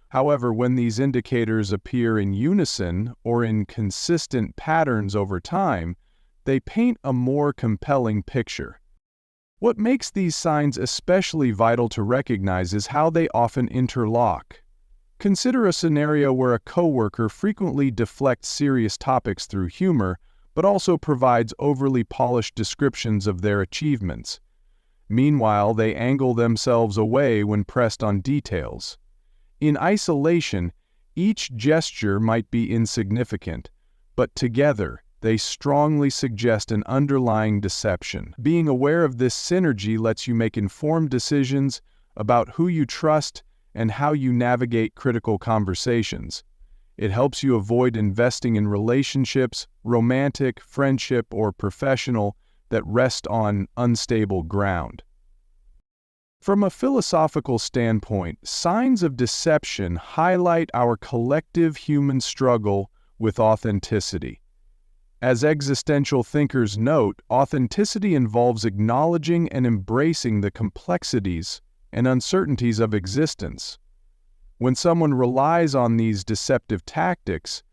However, when these indicators appear in unison or in consistent patterns over time, they paint a more compelling picture. What makes these signs especially vital to recognize is how they often interlock. Consider a scenario where a coworker frequently deflects serious topics through humor, but also provides overly polished descriptions of their achievements. Meanwhile, they angle themselves away when pressed on details. In isolation, each gesture might be insignificant, but together, they strongly suggest an underlying deception. Being aware of this synergy lets you make informed decisions about who you trust and how you navigate critical conversations. It helps you avoid investing in relationships, romantic, friendship, or professional, that rest on unstable ground. From a philosophical standpoint, signs of deception highlight our collective human struggle with authenticity. As existential thinkers note, authenticity involves acknowledging and embracing the complexities and uncertainties of existence. When someone relies on these deceptive tactics,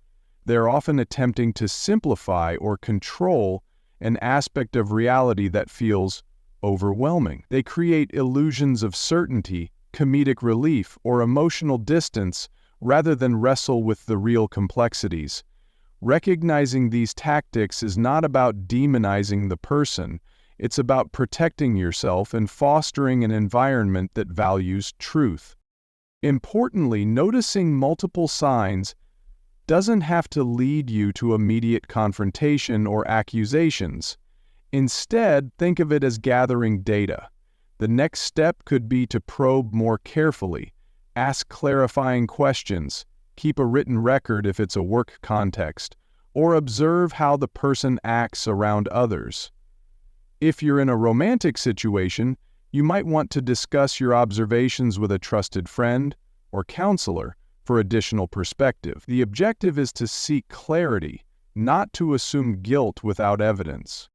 they're often attempting to simplify or control an aspect of reality that feels overwhelming. They create illusions of certainty, comedic relief, or emotional distance rather than wrestle with the real complexities. Recognizing these tactics is not about demonizing the person, it's about protecting yourself and fostering an environment that values truth. Importantly, noticing multiple signs doesn't have to lead you to immediate confrontation or accusations. Instead, think of it as gathering data. The next step could be to probe more carefully, ask clarifying questions, keep a written record if it's a work context, or observe how the person acts around others. If you're in a romantic situation, you might want to discuss your observations with a trusted friend or counselor for additional perspective. The objective is to seek clarity, not to assume guilt without evidence.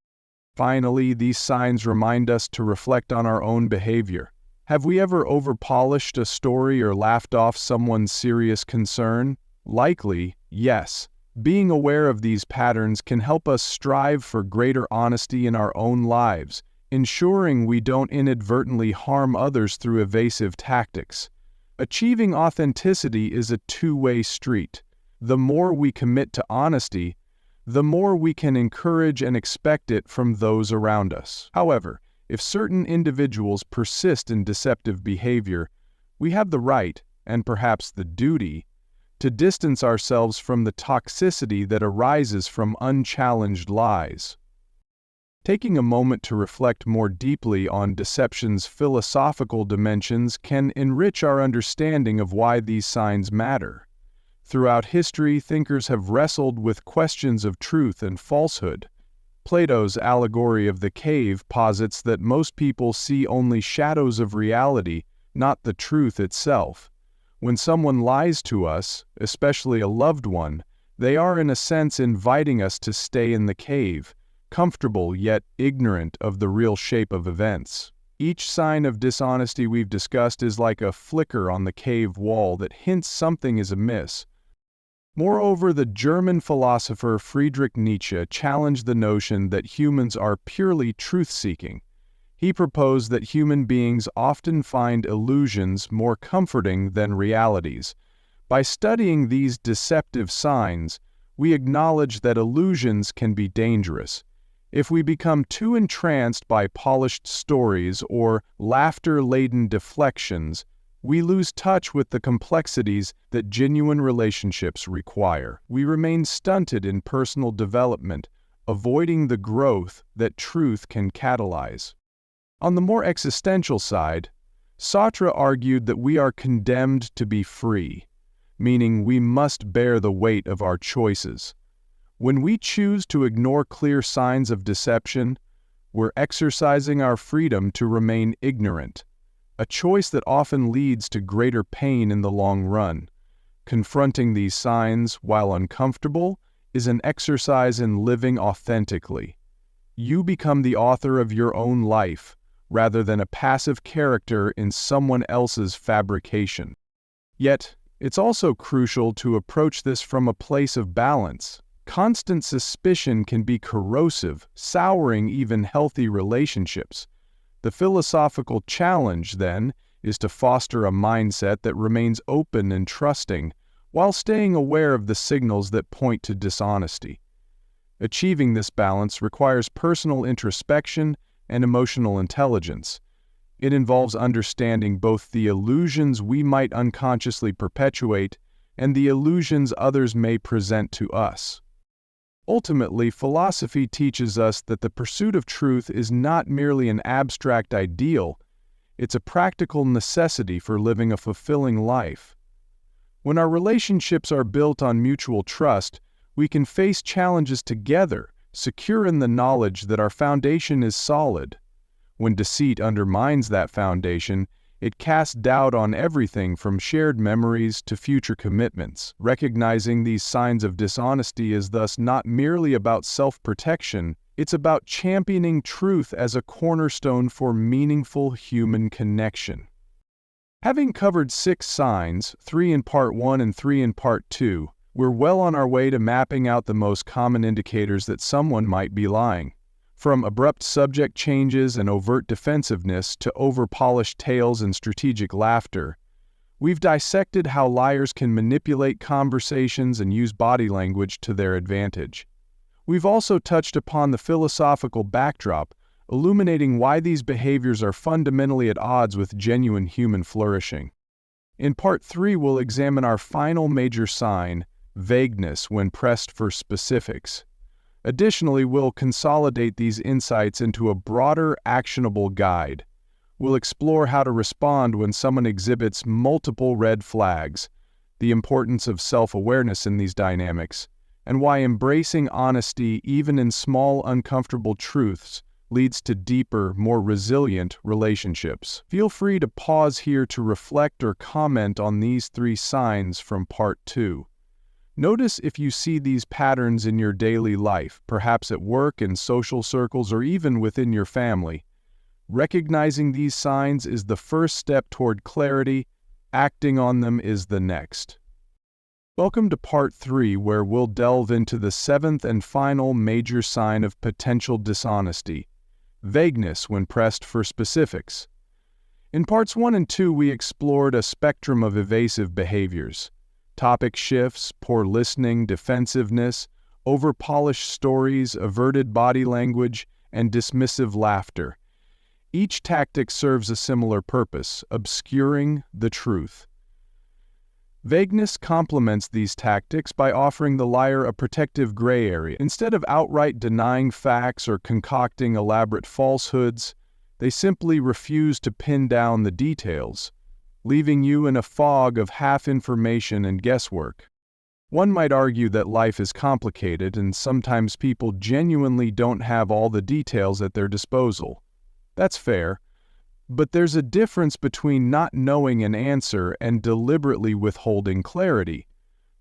Finally, these signs remind us to reflect on our own behavior. Have we ever overpolished a story or laughed off someone's serious concern? Likely, yes. Being aware of these patterns can help us strive for greater honesty in our own lives, ensuring we don't inadvertently harm others through evasive tactics. Achieving authenticity is a two-way street. The more we commit to honesty, the more we can encourage and expect it from those around us. However, if certain individuals persist in deceptive behavior, we have the right, and perhaps the duty, to distance ourselves from the toxicity that arises from unchallenged lies. Taking a moment to reflect more deeply on deception's philosophical dimensions can enrich our understanding of why these signs matter. Throughout history, thinkers have wrestled with questions of truth and falsehood. Plato's allegory of the cave posits that most people see only shadows of reality, not the truth itself. When someone lies to us, especially a loved one, they are in a sense inviting us to stay in the cave, comfortable yet ignorant of the real shape of events. Each sign of dishonesty we've discussed is like a flicker on the cave wall that hints something is amiss. Moreover, the German philosopher Friedrich Nietzsche challenged the notion that humans are purely truth-seeking. He proposed that human beings often find illusions more comforting than realities. By studying these deceptive signs, we acknowledge that illusions can be dangerous. If we become too entranced by polished stories or laughter-laden deflections, we lose touch with the complexities that genuine relationships require. We remain stunted in personal development, avoiding the growth that truth can catalyze. On the more existential side, Sartre argued that we are condemned to be free, meaning we must bear the weight of our choices. When we choose to ignore clear signs of deception, we're exercising our freedom to remain ignorant, a choice that often leads to greater pain in the long run. Confronting these signs, while uncomfortable, is an exercise in living authentically. You become the author of your own life, rather than a passive character in someone else's fabrication. Yet, it's also crucial to approach this from a place of balance. Constant suspicion can be corrosive, souring even healthy relationships. The philosophical challenge, then, is to foster a mindset that remains open and trusting, while staying aware of the signals that point to dishonesty. Achieving this balance requires personal introspection and emotional intelligence. It involves understanding both the illusions we might unconsciously perpetuate and the illusions others may present to us. Ultimately, philosophy teaches us that the pursuit of truth is not merely an abstract ideal, It's a practical necessity for living a fulfilling life. When our relationships are built on mutual trust, we can face challenges together, secure in the knowledge that our foundation is solid. When deceit undermines that foundation, it casts doubt on everything from shared memories to future commitments. Recognizing these signs of dishonesty is thus not merely about self-protection, it's about championing truth as a cornerstone for meaningful human connection. Having covered 6 signs, 3 in Part 1 and 3 in Part 2, we're well on our way to mapping out the most common indicators that someone might be lying. From abrupt subject changes and overt defensiveness to over-polished tales and strategic laughter, we've dissected how liars can manipulate conversations and use body language to their advantage. We've also touched upon the philosophical backdrop, illuminating why these behaviors are fundamentally at odds with genuine human flourishing. In Part 3, we'll examine our final major sign, vagueness when pressed for specifics. Additionally, we'll consolidate these insights into a broader, actionable guide. We'll explore how to respond when someone exhibits multiple red flags, the importance of self-awareness in these dynamics, and why embracing honesty, even in small, uncomfortable truths, leads to deeper, more resilient relationships. Feel free to pause here to reflect or comment on these 3 signs from Part 2. Notice if you see these patterns in your daily life, perhaps at work, in social circles, or even within your family. Recognizing these signs is the first step toward clarity. Acting on them is the next. Welcome to Part 3, where we'll delve into the 7th and final major sign of potential dishonesty, vagueness when pressed for specifics. In Parts 1 and 2, we explored a spectrum of evasive behaviors. Topic shifts, poor listening, defensiveness, over-polished stories, averted body language, and dismissive laughter. Each tactic serves a similar purpose, obscuring the truth. Vagueness complements these tactics by offering the liar a protective gray area. Instead of outright denying facts or concocting elaborate falsehoods, they simply refuse to pin down the details, leaving you in a fog of half-information and guesswork. One might argue that life is complicated and sometimes people genuinely don't have all the details at their disposal. That's fair, but there's a difference between not knowing an answer and deliberately withholding clarity.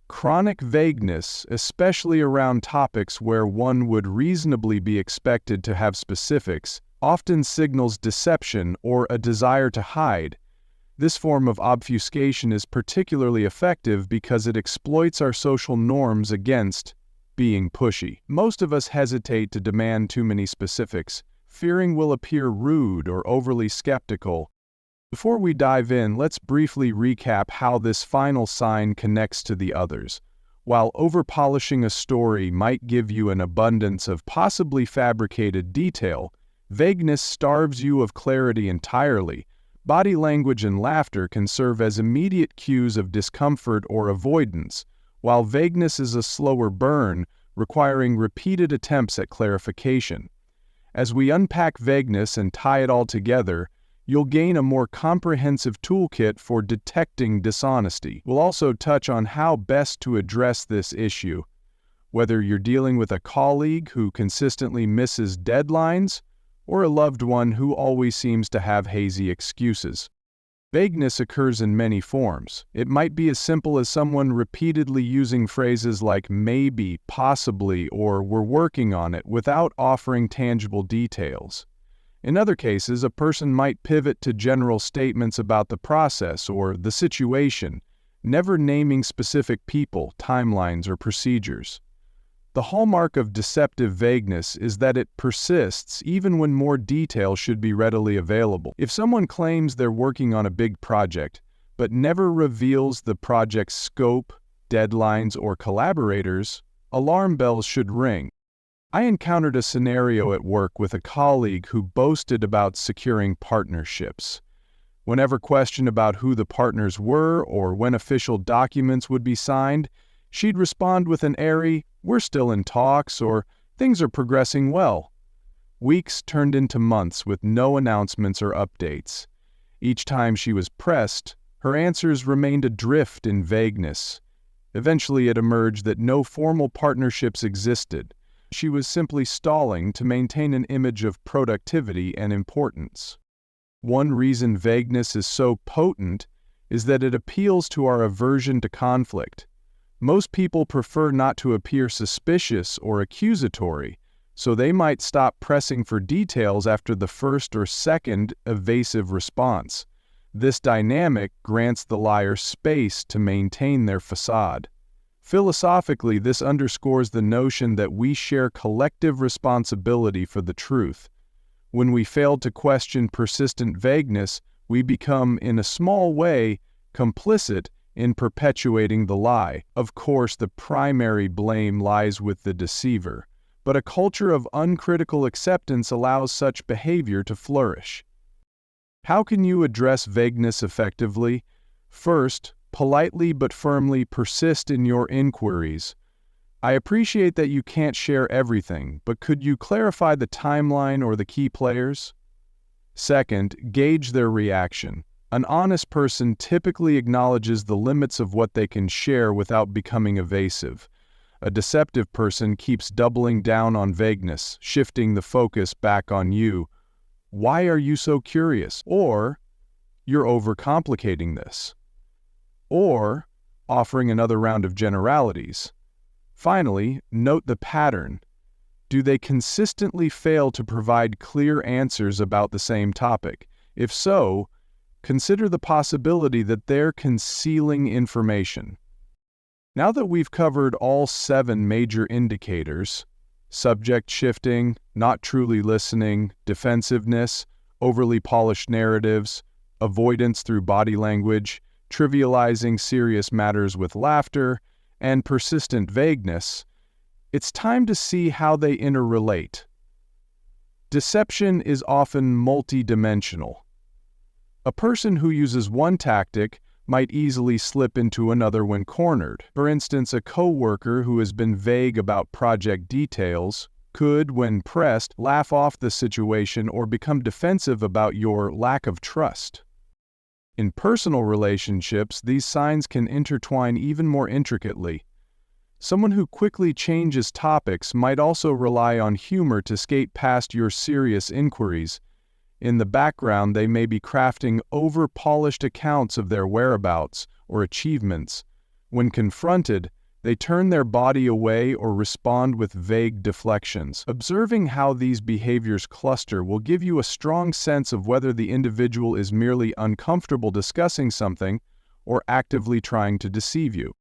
Chronic vagueness, especially around topics where one would reasonably be expected to have specifics, often signals deception or a desire to hide. This form of obfuscation is particularly effective because it exploits our social norms against being pushy. Most of us hesitate to demand too many specifics, fearing we'll appear rude or overly skeptical. Before we dive in, let's briefly recap how this final sign connects to the others. While over-polishing a story might give you an abundance of possibly fabricated detail, vagueness starves you of clarity entirely. Body language and laughter can serve as immediate cues of discomfort or avoidance, while vagueness is a slower burn, requiring repeated attempts at clarification. As we unpack vagueness and tie it all together, you'll gain a more comprehensive toolkit for detecting dishonesty. We'll also touch on how best to address this issue, whether you're dealing with a colleague who consistently misses deadlines, or a loved one who always seems to have hazy excuses. Vagueness occurs in many forms. It might be as simple as someone repeatedly using phrases like maybe, possibly, or we're working on it without offering tangible details. In other cases, a person might pivot to general statements about the process or the situation, never naming specific people, timelines, or procedures. The hallmark of deceptive vagueness is that it persists even when more detail should be readily available. If someone claims they're working on a big project, but never reveals the project's scope, deadlines, or collaborators, alarm bells should ring. I encountered a scenario at work with a colleague who boasted about securing partnerships. Whenever questioned about who the partners were or when official documents would be signed, she'd respond with an airy, "We're still in talks," or "Things are progressing well." Weeks turned into months with no announcements or updates. Each time she was pressed, her answers remained adrift in vagueness. Eventually it emerged that no formal partnerships existed. She was simply stalling to maintain an image of productivity and importance. One reason vagueness is so potent is that it appeals to our aversion to conflict. Most people prefer not to appear suspicious or accusatory, so they might stop pressing for details after the first or second evasive response. This dynamic grants the liar space to maintain their facade. Philosophically, this underscores the notion that we share collective responsibility for the truth. When we fail to question persistent vagueness, we become, in a small way, complicit in perpetuating the lie. Of course, the primary blame lies with the deceiver, but a culture of uncritical acceptance allows such behavior to flourish. How can you address vagueness effectively? First, politely but firmly persist in your inquiries. I appreciate that you can't share everything, but could you clarify the timeline or the key players? Second, gauge their reaction. An honest person typically acknowledges the limits of what they can share without becoming evasive. A deceptive person keeps doubling down on vagueness, shifting the focus back on you. Why are you so curious? Or, you're overcomplicating this. Or, offering another round of generalities. Finally, note the pattern. Do they consistently fail to provide clear answers about the same topic? If so, consider the possibility that they're concealing information. Now that we've covered all 7 major indicators, subject shifting, not truly listening, defensiveness, overly polished narratives, avoidance through body language, trivializing serious matters with laughter, and persistent vagueness, it's time to see how they interrelate. Deception is often multidimensional. A person who uses one tactic might easily slip into another when cornered. For instance, a coworker who has been vague about project details could, when pressed, laugh off the situation or become defensive about your lack of trust. In personal relationships, these signs can intertwine even more intricately. Someone who quickly changes topics might also rely on humor to skate past your serious inquiries. In the background, they may be crafting over-polished accounts of their whereabouts or achievements. When confronted, they turn their body away or respond with vague deflections. Observing how these behaviors cluster will give you a strong sense of whether the individual is merely uncomfortable discussing something or actively trying to deceive you.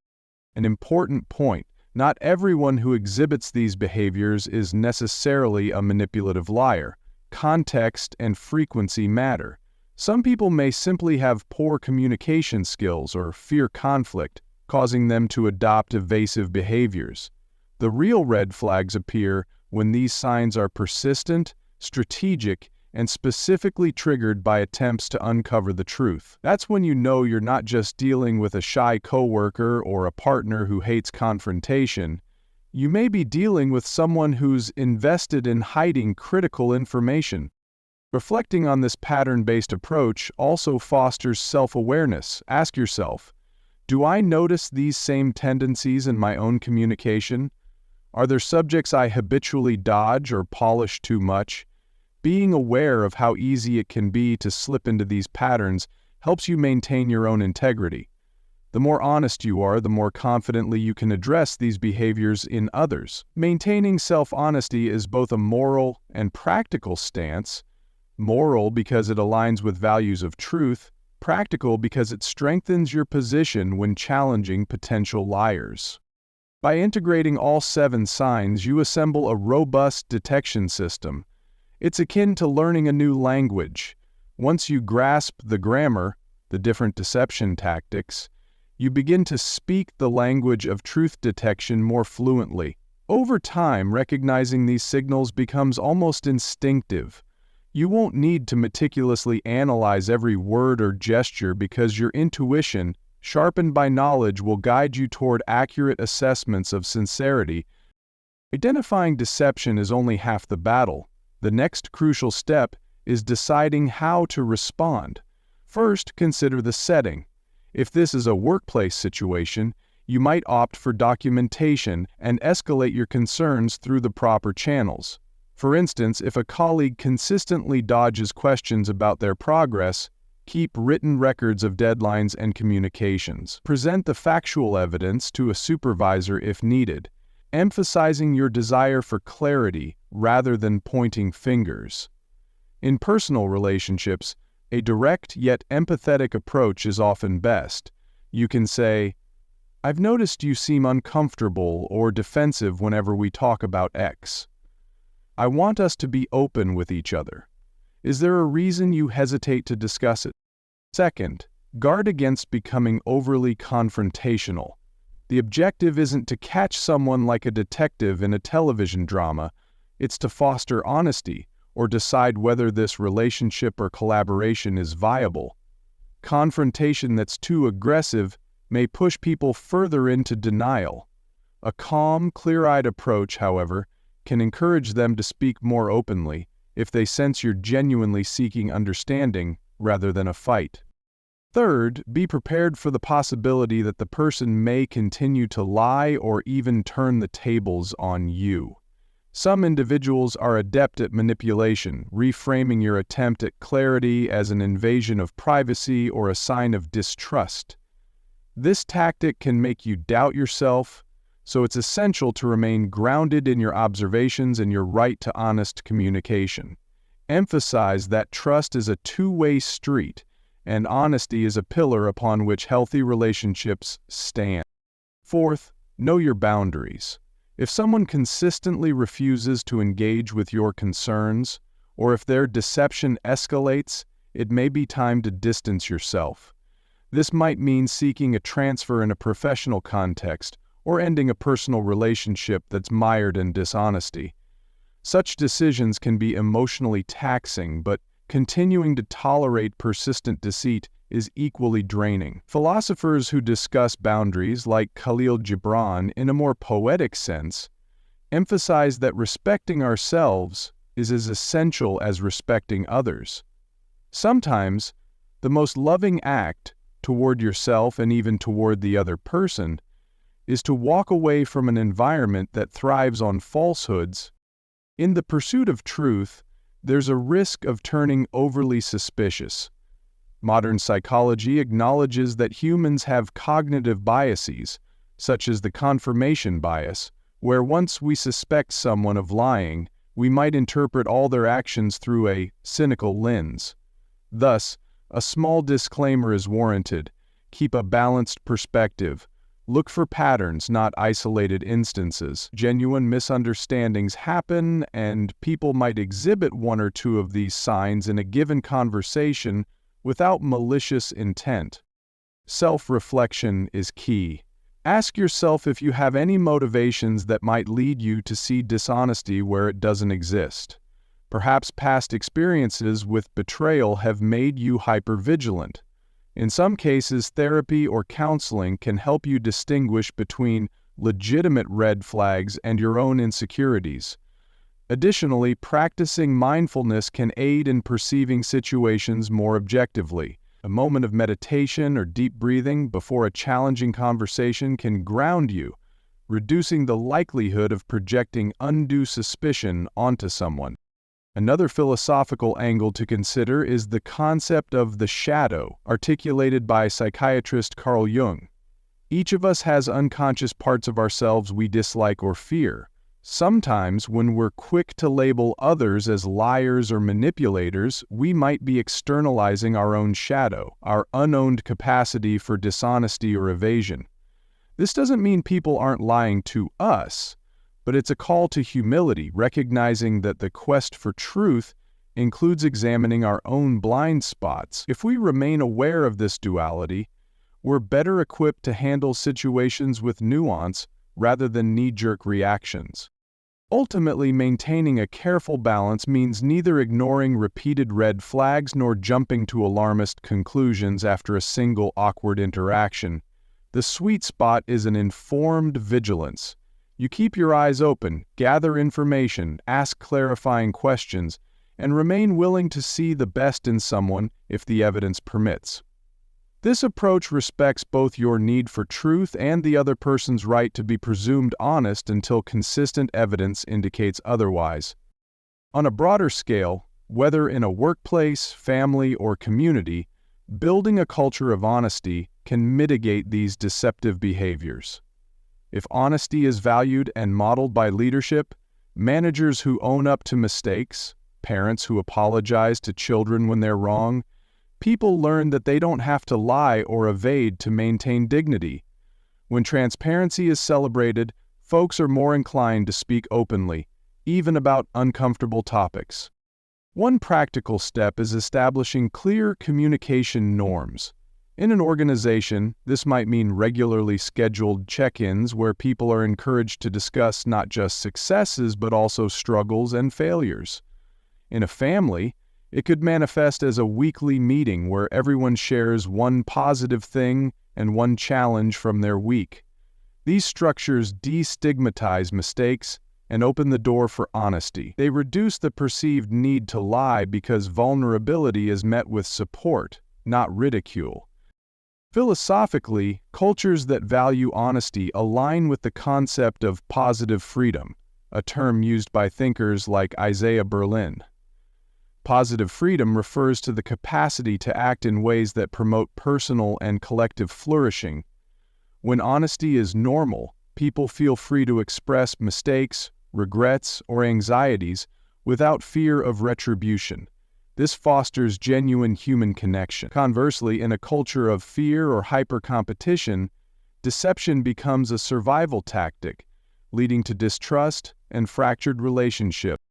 An important point: not everyone who exhibits these behaviors is necessarily a manipulative liar. Context and frequency matter. Some people may simply have poor communication skills or fear conflict, causing them to adopt evasive behaviors. The real red flags appear when these signs are persistent, strategic, and specifically triggered by attempts to uncover the truth. That's when you know you're not just dealing with a shy coworker or a partner who hates confrontation. You may be dealing with someone who's invested in hiding critical information. Reflecting on this pattern-based approach also fosters self-awareness. Ask yourself, do I notice these same tendencies in my own communication? Are there subjects I habitually dodge or polish too much? Being aware of how easy it can be to slip into these patterns helps you maintain your own integrity. The more honest you are, the more confidently you can address these behaviors in others. Maintaining self-honesty is both a moral and practical stance. Moral because it aligns with values of truth, practical because it strengthens your position when challenging potential liars. By integrating all 7 signs, you assemble a robust detection system. It's akin to learning a new language. Once you grasp the grammar, the different deception tactics, you begin to speak the language of truth detection more fluently. Over time, recognizing these signals becomes almost instinctive. You won't need to meticulously analyze every word or gesture because your intuition, sharpened by knowledge, will guide you toward accurate assessments of sincerity. Identifying deception is only half the battle. The next crucial step is deciding how to respond. First, consider the setting. If this is a workplace situation, you might opt for documentation and escalate your concerns through the proper channels. For instance, if a colleague consistently dodges questions about their progress, keep written records of deadlines and communications. Present the factual evidence to a supervisor if needed, emphasizing your desire for clarity rather than pointing fingers. In personal relationships, a direct yet empathetic approach is often best. You can say, "I've noticed you seem uncomfortable or defensive whenever we talk about X. I want us to be open with each other. Is there a reason you hesitate to discuss it?" Second, guard against becoming overly confrontational. The objective isn't to catch someone like a detective in a television drama, it's to foster honesty or decide whether this relationship or collaboration is viable. Confrontation that's too aggressive may push people further into denial. A calm, clear-eyed approach, however, can encourage them to speak more openly if they sense you're genuinely seeking understanding rather than a fight. Third, be prepared for the possibility that the person may continue to lie or even turn the tables on you. Some individuals are adept at manipulation, reframing your attempt at clarity as an invasion of privacy or a sign of distrust. This tactic can make you doubt yourself, so it's essential to remain grounded in your observations and your right to honest communication. Emphasize that trust is a two-way street, and honesty is a pillar upon which healthy relationships stand. Fourth, know your boundaries. If someone consistently refuses to engage with your concerns, or if their deception escalates, it may be time to distance yourself. This might mean seeking a transfer in a professional context, or ending a personal relationship that's mired in dishonesty. Such decisions can be emotionally taxing, but continuing to tolerate persistent deceit is equally draining. Philosophers who discuss boundaries, like Khalil Gibran in a more poetic sense, emphasize that respecting ourselves is as essential as respecting others. Sometimes, the most loving act toward yourself and even toward the other person is to walk away from an environment that thrives on falsehoods. In the pursuit of truth, there's a risk of turning overly suspicious. Modern psychology acknowledges that humans have cognitive biases, such as the confirmation bias, where once we suspect someone of lying, we might interpret all their actions through a cynical lens. Thus, a small disclaimer is warranted. Keep a balanced perspective. Look for patterns, not isolated instances. Genuine misunderstandings happen, and people might exhibit one or two of these signs in a given conversation without malicious intent. Self-reflection is key. Ask yourself if you have any motivations that might lead you to see dishonesty where it doesn't exist. Perhaps past experiences with betrayal have made you hypervigilant. In some cases, therapy or counseling can help you distinguish between legitimate red flags and your own insecurities. Additionally, practicing mindfulness can aid in perceiving situations more objectively. A moment of meditation or deep breathing before a challenging conversation can ground you, reducing the likelihood of projecting undue suspicion onto someone. Another philosophical angle to consider is the concept of the shadow, articulated by psychiatrist Carl Jung. Each of us has unconscious parts of ourselves we dislike or fear. Sometimes, when we're quick to label others as liars or manipulators, we might be externalizing our own shadow, our unowned capacity for dishonesty or evasion. This doesn't mean people aren't lying to us, but it's a call to humility, recognizing that the quest for truth includes examining our own blind spots. If we remain aware of this duality, we're better equipped to handle situations with nuance rather than knee-jerk reactions. Ultimately, maintaining a careful balance means neither ignoring repeated red flags nor jumping to alarmist conclusions after a single awkward interaction. The sweet spot is an informed vigilance. You keep your eyes open, gather information, ask clarifying questions, and remain willing to see the best in someone if the evidence permits. This approach respects both your need for truth and the other person's right to be presumed honest until consistent evidence indicates otherwise. On a broader scale, whether in a workplace, family, or community, building a culture of honesty can mitigate these deceptive behaviors. If honesty is valued and modeled by leadership, managers who own up to mistakes, parents who apologize to children when they're wrong, people learn that they don't have to lie or evade to maintain dignity. When transparency is celebrated, folks are more inclined to speak openly, even about uncomfortable topics. One practical step is establishing clear communication norms. In an organization, this might mean regularly scheduled check-ins where people are encouraged to discuss not just successes but also struggles and failures. In a family, it could manifest as a weekly meeting where everyone shares one positive thing and one challenge from their week. These structures destigmatize mistakes and open the door for honesty. They reduce the perceived need to lie because vulnerability is met with support, not ridicule. Philosophically, cultures that value honesty align with the concept of positive freedom, a term used by thinkers like Isaiah Berlin. Positive freedom refers to the capacity to act in ways that promote personal and collective flourishing. When honesty is normal, people feel free to express mistakes, regrets, or anxieties without fear of retribution. This fosters genuine human connection. Conversely, in a culture of fear or hyper-competition, deception becomes a survival tactic, leading to distrust and fractured relationships.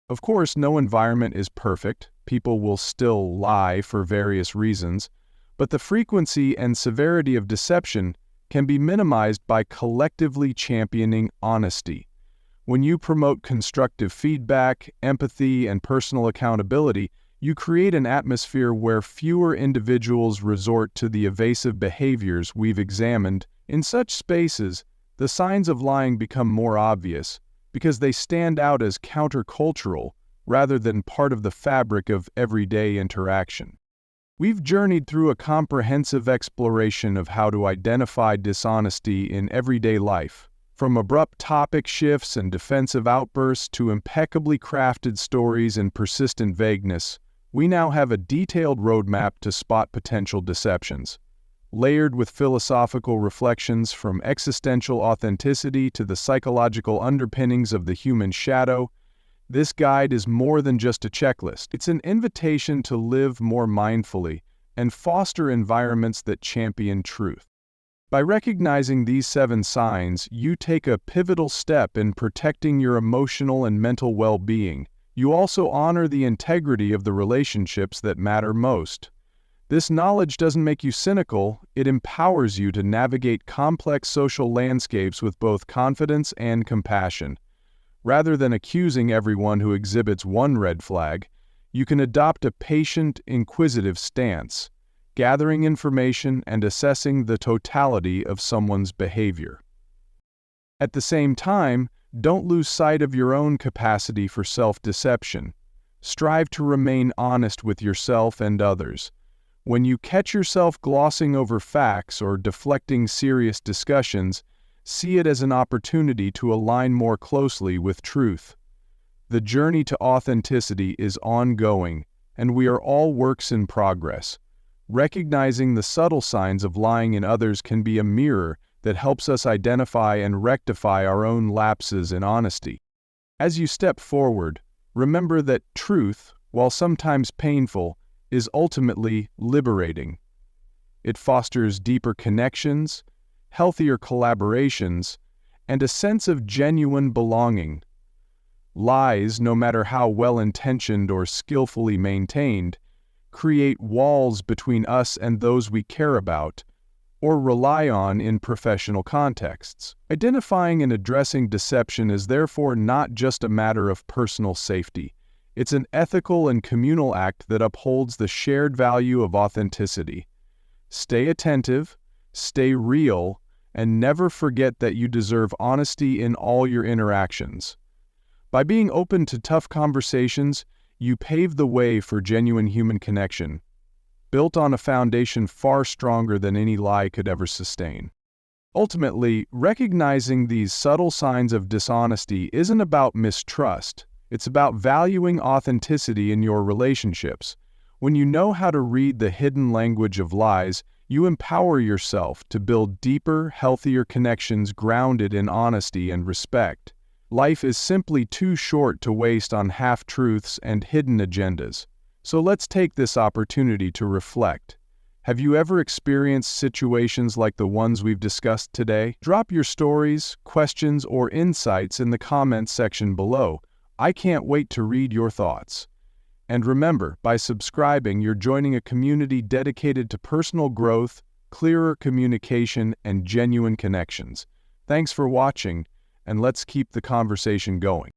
Of course, no environment is perfect. People will still lie for various reasons, but the frequency and severity of deception can be minimized by collectively championing honesty. When you promote constructive feedback, empathy, and personal accountability, you create an atmosphere where fewer individuals resort to the evasive behaviors we've examined. In such spaces, the signs of lying become more obvious because they stand out as countercultural rather than part of the fabric of everyday interaction. We've journeyed through a comprehensive exploration of how to identify dishonesty in everyday life. From abrupt topic shifts and defensive outbursts to impeccably crafted stories and persistent vagueness, we now have a detailed roadmap to spot potential deceptions. Layered with philosophical reflections from existential authenticity to the psychological underpinnings of the human shadow, this guide is more than just a checklist. It's an invitation to live more mindfully and foster environments that champion truth. By recognizing these 7 signs, you take a pivotal step in protecting your emotional and mental well-being. You also honor the integrity of the relationships that matter most. This knowledge doesn't make you cynical, it empowers you to navigate complex social landscapes with both confidence and compassion. Rather than accusing everyone who exhibits one red flag, you can adopt a patient, inquisitive stance, gathering information and assessing the totality of someone's behavior. At the same time, don't lose sight of your own capacity for self-deception. Strive to remain honest with yourself and others. When you catch yourself glossing over facts or deflecting serious discussions, see it as an opportunity to align more closely with truth. The journey to authenticity is ongoing, and we are all works in progress. Recognizing the subtle signs of lying in others can be a mirror that helps us identify and rectify our own lapses in honesty. As you step forward, remember that truth, while sometimes painful, is ultimately liberating. It fosters deeper connections, healthier collaborations, and a sense of genuine belonging. Lies, no matter how well-intentioned or skillfully maintained, create walls between us and those we care about or rely on in professional contexts. Identifying and addressing deception is therefore not just a matter of personal safety. It's an ethical and communal act that upholds the shared value of authenticity. Stay attentive, stay real, and never forget that you deserve honesty in all your interactions. By being open to tough conversations, you paved the way for genuine human connection, built on a foundation far stronger than any lie could ever sustain. Ultimately, recognizing these subtle signs of dishonesty isn't about mistrust. It's about valuing authenticity in your relationships. When you know how to read the hidden language of lies, you empower yourself to build deeper, healthier connections grounded in honesty and respect. Life is simply too short to waste on half-truths and hidden agendas. So let's take this opportunity to reflect. Have you ever experienced situations like the ones we've discussed today? Drop your stories, questions, or insights in the comments section below. I can't wait to read your thoughts. And remember, by subscribing, you're joining a community dedicated to personal growth, clearer communication, and genuine connections. Thanks for watching, and let's keep the conversation going.